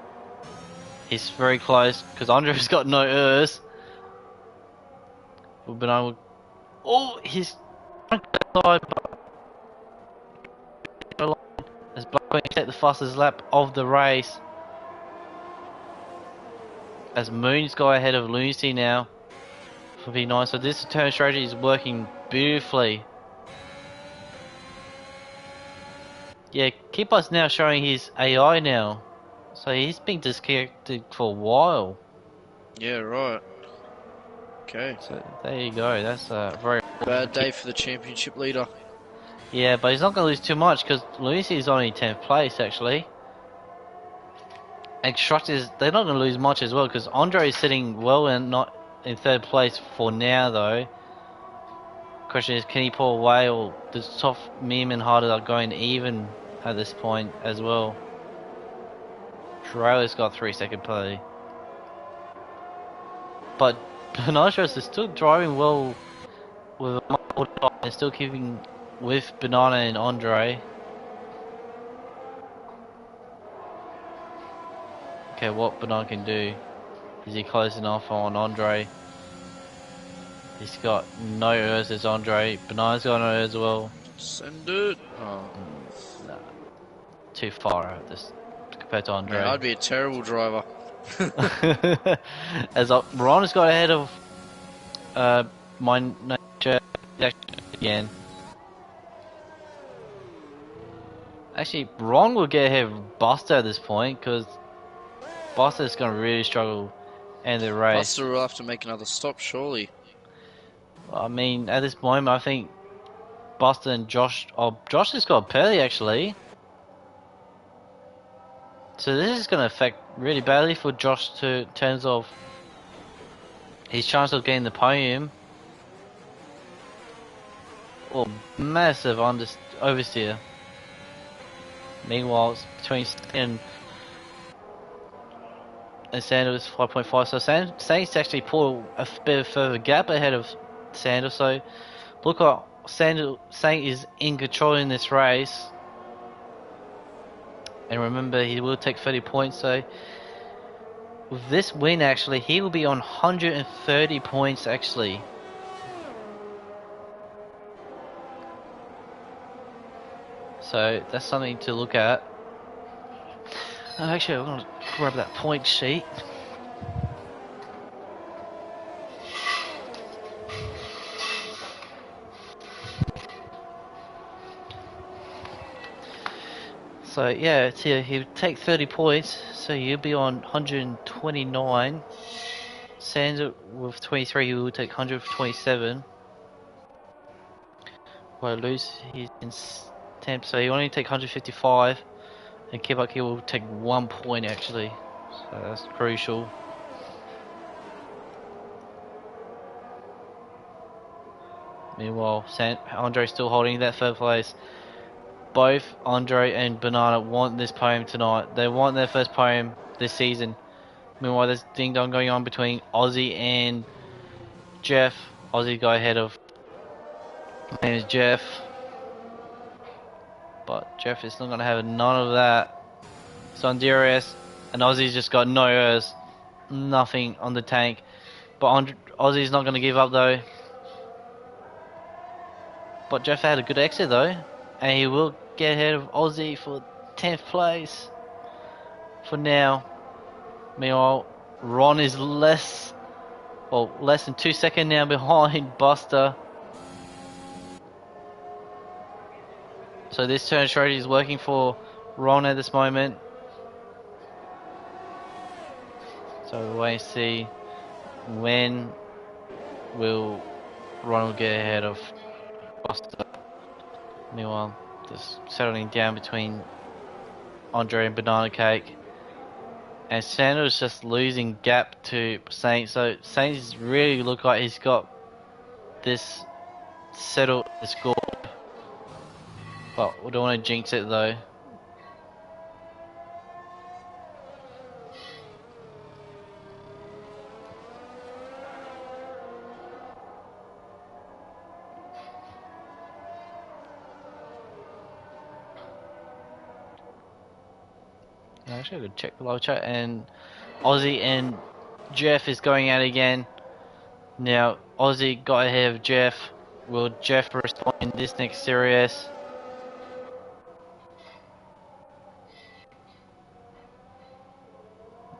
He's very close because Andre's got no errs. Banana. Oh, he's side, but as Black Queen set the fastest lap of the race. As Moon's got ahead of Lucy now for P9, so this turn strategy is working beautifully. Yeah, Keeper's now showing his AI now. So he's been disconnected for a while. Yeah, right. Okay. So there you go. That's a very bad day for the championship leader. Yeah, but he's not going to lose too much because Lucy is only 10th place actually. And Structures, they're not going to lose much as well because Andre is sitting well and not in 3rd place for now though. Question is, can he pull away, or the soft meme and harder are going even at this point as well. Trailer's got 3 second play. But Banana is still driving well with a multiple time and still keeping with Banana and Andre. Okay, what Banana can do? Is he close enough on Andre? He's got no errors as Andre. Banana's got no errors as well. Send it. Oh. Nah, too far out this compared to Andre. Man, I'd be a terrible driver. As Ron has got ahead of my nature again. Actually, Ron will get ahead of Buster at this point because Buster is going to really struggle in the race. Buster will have to make another stop, surely. I mean, at this moment, I think Buster and Josh. Oh, Josh has got Pearly actually. So this is going to affect really badly for Josh in terms of his chance of getting the podium. Or massive oversteer. Meanwhile, it's between and and Sanders 5.5. So Saints actually pull a bit further gap ahead of Sanders. So look like Saint is in control in this race. And remember, he will take 30 points. So with this win, actually, he will be on 130 points actually. So that's something to look at. And actually, I'm gonna grab that point sheet. So yeah, it's here. He'll take 30 points, so you'll be on 129. Sanders with 23, he will take 127. While lose, he's in 10th, so he only take 155. And Kibaki will take 1 point actually, so that's crucial. Meanwhile, Andre still holding that third place. Both Andre and Banana want this podium tonight. They want their first podium this season. Meanwhile, there's ding dong going on between Aussie and Jeff. Aussie got ahead of. My name is Jeff, but Jeff is not gonna have none of that. It's on DRS, and Aussie's just got no errors, nothing on the tank. But Aussie's not gonna give up though. But Jeff had a good exit though, and he will get ahead of Aussie for 10th place for now. Meanwhile, Ron is less than 2 seconds now behind Buster. So this turn strategy is working for Ron at this moment. So we'll wait and see when will Ron will get ahead of Buster. Meanwhile, just settling down between Andre and Banana Cake. And Sanders just losing gap to Saint. So Saint really look like he's got this settled the score. But we don't want to jinx it though. Actually, I could check the live chat, and Aussie and Jeff is going out again. Now, Aussie got ahead of Jeff. Will Jeff respond in this next series?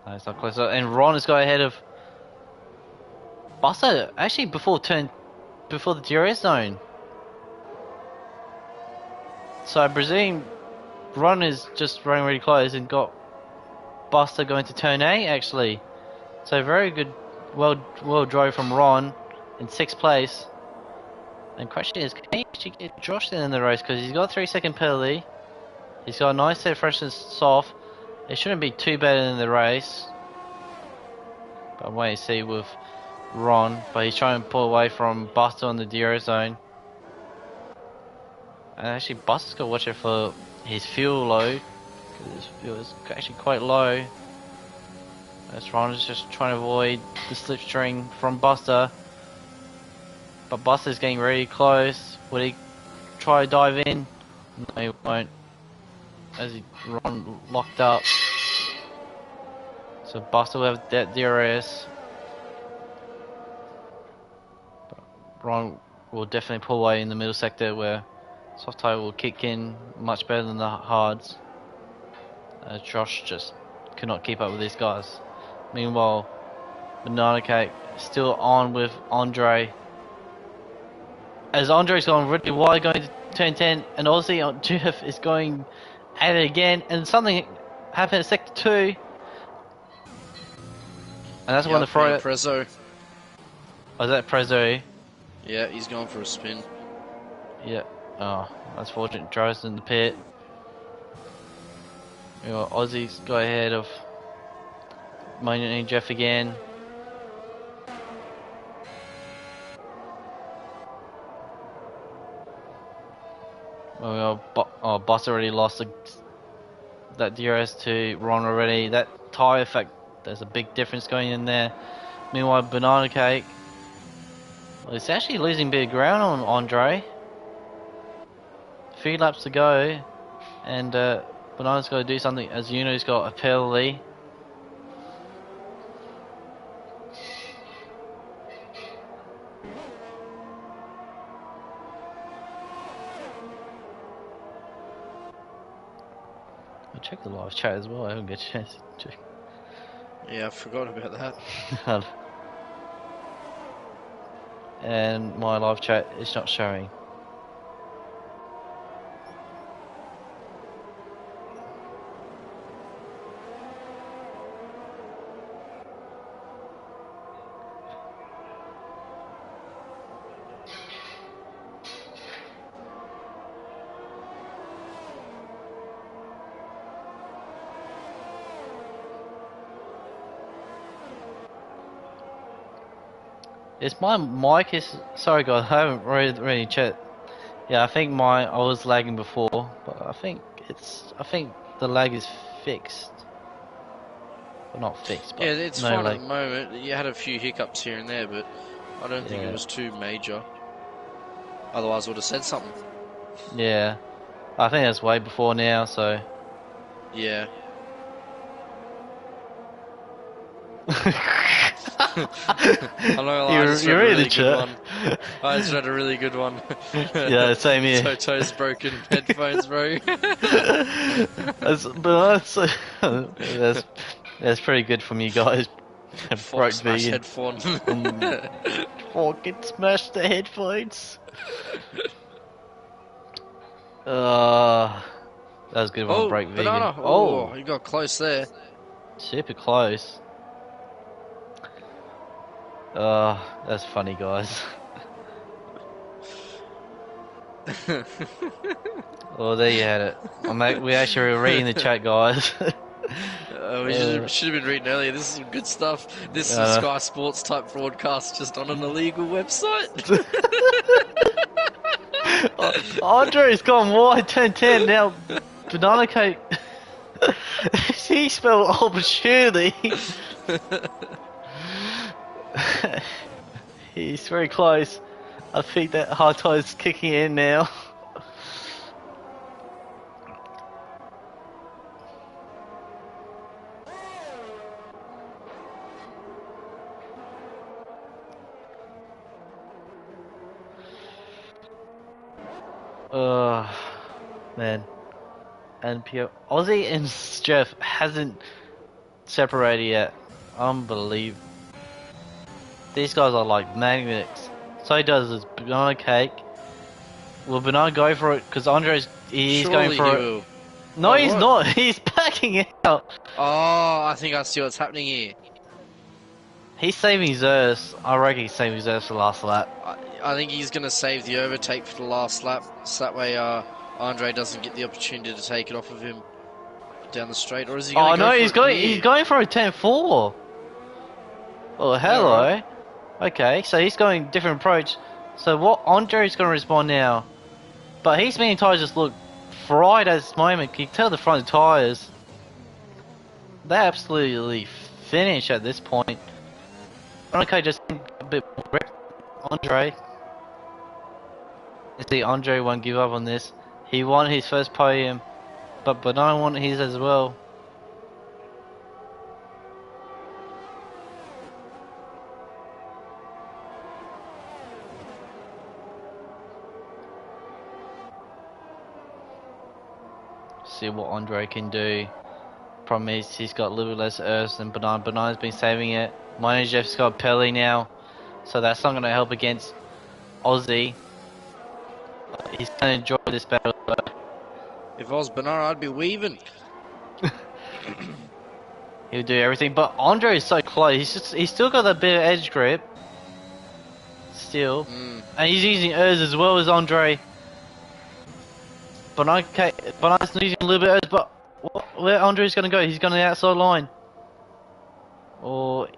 No, it's not close. And Ron has got ahead of Buster, actually before the DRS zone. So I presume Ron is just running really close and got Buster going to turn A actually. So very good, well drove from Ron in 6th place. And question is, can he actually get Josh in the race? Because he's got a 3-second penalty. He's got a nice set of freshness soft. It shouldn't be too bad in the race. But I'm waiting to see with Ron. But he's trying to pull away from Buster on the DRS zone. And actually Buster's got to watch it for his fuel low. Because his fuel is actually quite low. As Ron is just trying to avoid the slipstream from Buster. But Buster's getting really close. Will he try to dive in? No, he won't. As Ron locked up. So Buster will have that DRS. But Ron will definitely pull away in the middle sector where soft tire will kick in much better than the hards. Josh just could not keep up with these guys. Meanwhile, Banana Cake still on with Andre. As Andre's gone really wide going to turn 10, and Aussie Jeff is going at it again, and something happened at sector 2. And that's when the throw. Prezzo. Oh, is that Prezzo? Yeah, he's going for a spin. Yeah. Oh, that's fortunate. Drives in the pit. You know, Aussie's got ahead of Mine and Jeff again. Boss already lost that DRS to Ron already. That tire effect There's a big difference going in there. Meanwhile, Banana Cake, well, it's actually losing a bit of ground on Andre. A few laps to go, and Banana's got to do something as Yuno's got a penalty. I'll check the live chat as well. I haven't got a chance to check. Yeah, I forgot about that. And my live chat is not showing. Is my mic is sorry guys, I haven't really checked. Yeah, I think I was lagging before, but I think the lag is fixed. Well, not fixed, but Yeah, it's no fine lag. at the moment. You had a few hiccups here and there, but I don't think Yeah. it was too major. Otherwise, I would have said something. Yeah, I think that's way before now. So Yeah. I know, I just read a really good one. I just read a really good one. Yeah, same here. Toto's broken headphones, bro. That's pretty good from you guys. Fox smash headphone. Fucking smash the headphones. That was a good one. Break vegan. Banana. Oh, you got close there. Super close. That's funny, guys. Well, there you had it. We actually were reading the chat, guys. We should have been reading earlier. This is some good stuff. This is Sky Sports type broadcast just on an illegal website. Andre's gone wide, 10-10 now. Banana Cake. He spelled opportunity. He's very close. I think that hard tie is kicking in now. Man. And Aussie and Jeff hasn't separated yet. Unbelievable. These guys are like magnets. So he does his Banana Cake. Will Banana go for it? Because he's going for it. Will. No, he's not. He's backing out. Oh, I think I see what's happening here. He's saving his Earth. I reckon he's saving his Earth for the last lap. I think he's going to save the overtake for the last lap. So that way Andre doesn't get the opportunity to take it off of him down the straight. Or is he going to go for it? He's going for a 10-4. Oh, hello. Right. Okay, so he's going different approach. So what Andre's going to respond now? But his main tyres just look fried at this moment. You can tell the front tyres. They're absolutely finished at this point. Okay, just a bit more. Andre. You see, Andre won't give up on this. He won his first podium, but I want his as well. See what Andre can do. Problem is, he's got a little bit less earth than Banana. Banana's been saving it. Mine Jeff's got Pelly now, so that's not going to help against Aussie. He's going to enjoy this battle though. If I was Banana, I'd be weaving. He'll do everything, but Andre is so close. He's still got that bit of edge grip. Still. And he's using Urs as well as Andre. Banana's using a little bit of Urs, but where Andre's going to go? He's going to the outside line. Or...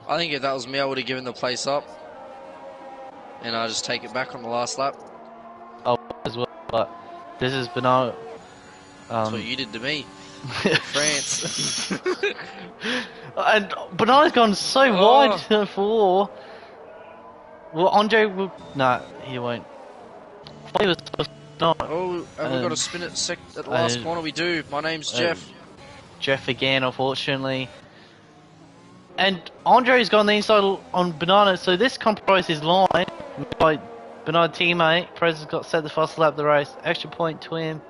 I think if that was me, I would have given the place up. And I just take it back on the last lap. Oh, as well, but this is Banana. That's what you did to me. France. And Banana's gone so wide for. Well, Andre will. No, he won't. He was not. Oh, have we got to spin it at the last corner? We do. My name's Jeff. Jeff again, unfortunately. And Andre's gone the inside on Banana, so this compromises his line. By Banana teammate, Perez has got set the fast lap of the race. Extra point to him.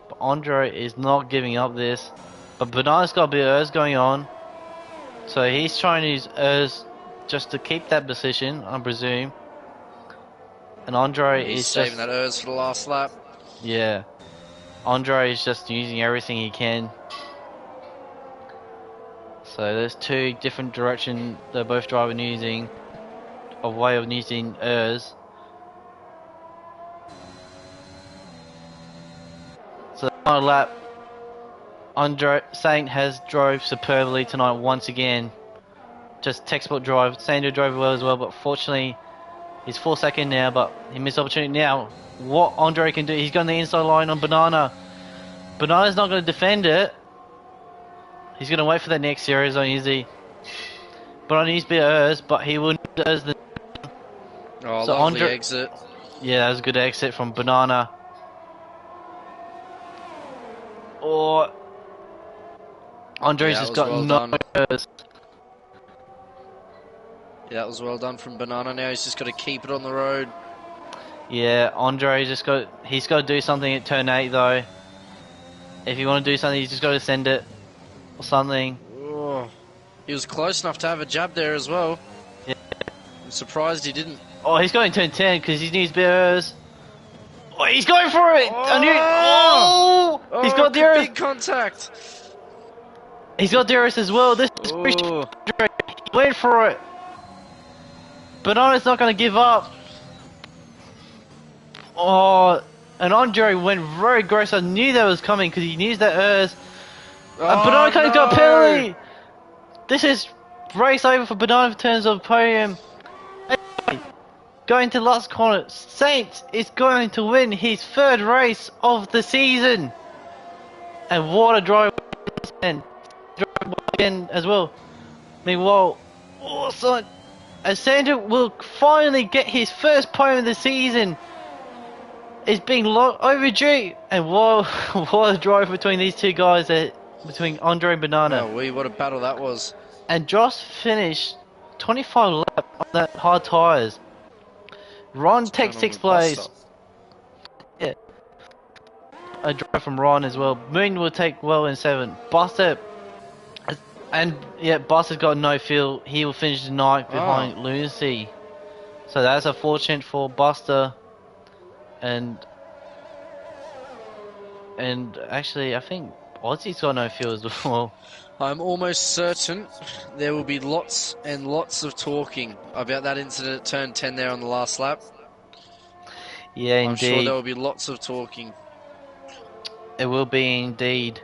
But Andre is not giving up this. But Banana's got a bit of Urs going on. So he's trying to use Urs just to keep that position, I presume. And Andre He's is saving just, that Urs for the last lap. Yeah. Andre is just using everything he can. So there's two different directions they're both driving using. A way of using Urs. So the final lap, Andre Saint has drove superbly tonight once again. Just textbook drive. Sandro drove well as well, but fortunately he's 4 seconds now, but he missed opportunity now. What Andre can do, he's got the inside line on Banana. Banana's not going to defend it. He's going to wait for the next series on easy. Banana needs to be Urs, but he will need Urs the. Oh, So lovely Andre, exit. yeah, that was a good exit from Banana. Or Andre's just got well no done. Urs. Yeah, that was well done from Banana. Now he's just got to keep it on the road. Yeah, Andre he's got to do something at turn 8 though. If you want to do something, he's just got to send it or something. Oh, he was close enough to have a jab there as well. Yeah. I'm surprised he didn't. Oh, he's going turn 10 because he needs Urs. Oh, he's going for it! Oh! He's got DRS. Big contact. He's got DRS as well. This is Oh. He went for it. Banana's not going to give up. Oh, and Andre went very aggressive. I knew that was coming because he knew that Urs. And Banana can't got a penalty. This is race over for Banana in terms of podium. Going to last corner, Saints is going to win his third race of the season. And what a drive again as well. Meanwhile, also, Sandra will finally get his first podium of the season. It's been overdue, and what a drive between these two guys, between Andre and Banana. Oh, what a battle that was. And Josh finished 25 laps on that hard tyres. Ron takes 6th place. Yeah. A drive from Ron as well. Moon will take well in 7th. Buster, and yeah, Buster's got no field. He will finish the 9th behind Lunacy. So that's unfortunate for Buster. And actually, I think Aussie's got no field as well. I'm almost certain there will be lots and lots of talking about that incident at turn 10 there on the last lap. Yeah, indeed. I'm sure there will be lots of talking. It will be indeed.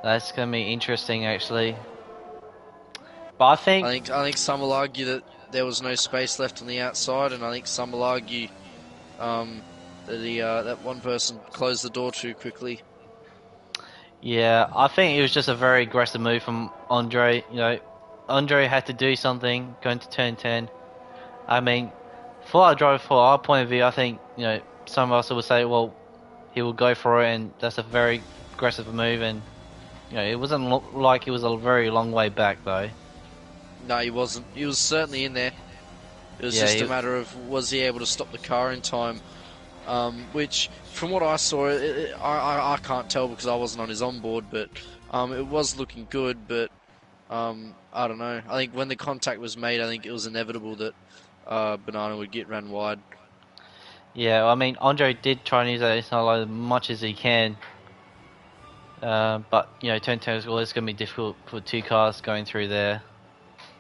That's going to be interesting, actually. But I think some will argue that there was no space left on the outside, and I think some will argue that one person closed the door too quickly. Yeah, I think it was just a very aggressive move from Andre. You know, Andre had to do something going to turn 10. I mean, for our point of view, I think, you know, some of us would say, well, he will go for it, and that's a very aggressive move, and you know, it wasn't like he was a very long way back though. No, he wasn't. He was certainly in there. It was just a matter of, was he able to stop the car in time? Which, from what I saw, I can't tell because I wasn't on his onboard, but it was looking good. But I don't know. I think when the contact was made, I think it was inevitable that Banana would get ran wide. Yeah, I mean, Andre did try and use that inside line as much as he can. But, you know, turn 10 is always going to be difficult for two cars going through there.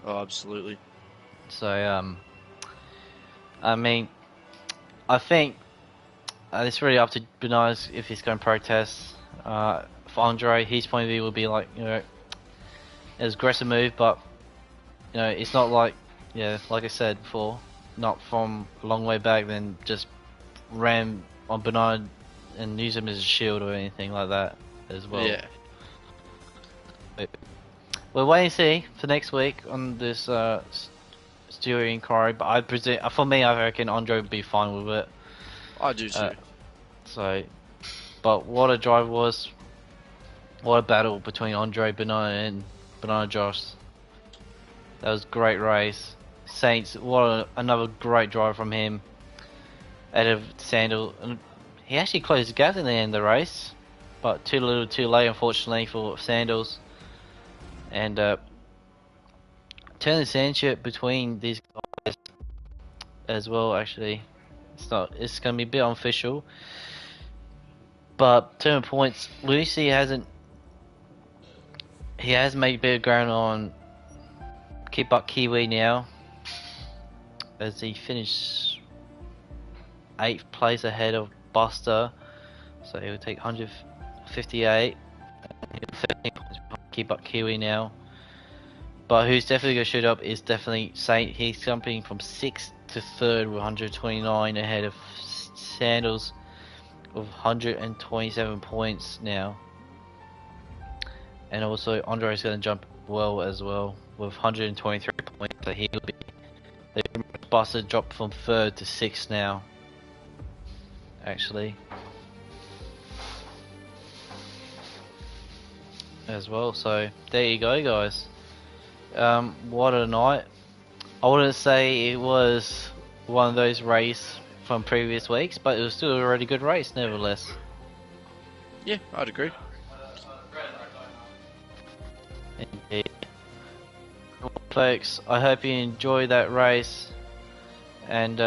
Oh, absolutely. So, I mean, I think it's really up to Benias if he's going to protest. For Andre, his point of view would be like, you know, it's an aggressive move, but, you know, it's not like, yeah, like I said before, not from a long way back, then just ram on Bernard and use him as a shield or anything like that as well. Yeah. We'll wait and see for next week on this steering inquiry, but I presume, for me, I reckon Andre would be fine with it. I do too. But what a drive was! What a battle between Andre, Banana, and Banana Josh. That was a great race. Saints, another great drive from him. Out of Sandal, and he actually closed the gap in the end of the race, but too little, too late, unfortunately for Sandals. And turn the sandship between these guys as well. Actually, it's going to be a bit unofficial. But turn points, Lucy hasn't. He has made a bit of ground on Keep Up Kiwi now, as he finished 8th place ahead of Buster, so he will take 158. He'll 13 points behind Keep Up Kiwi now. But who's definitely going to shoot up is definitely Saint. He's jumping from 6th to 3rd with 129 ahead of Sandals with 127 points now. And also Andre's going to jump well as well with 123 points, so he'll be. Buster dropped from 3rd to 6th now. Actually, as well. So there you go, guys. What a night! I wouldn't say it was one of those races from previous weeks, but it was still a really good race, nevertheless. Yeah, I'd agree. Indeed. Well, folks, I hope you enjoyed that race, and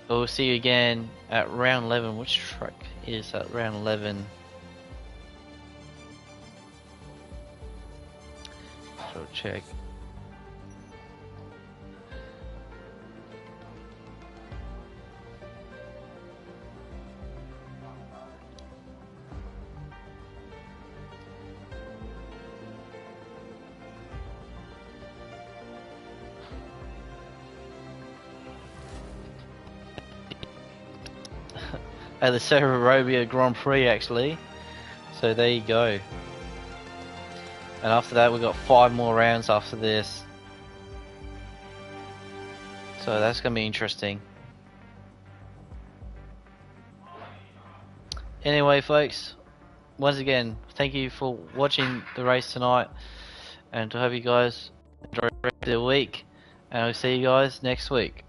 we'll see you again at round 11. Which track is that? Round 11. So check. At the Serbia Grand Prix, actually. So there you go. And after that, we've got 5 more rounds after this. So that's going to be interesting. Anyway, folks, once again, thank you for watching the race tonight. And I hope you guys enjoy the rest of the week. And I'll see you guys next week.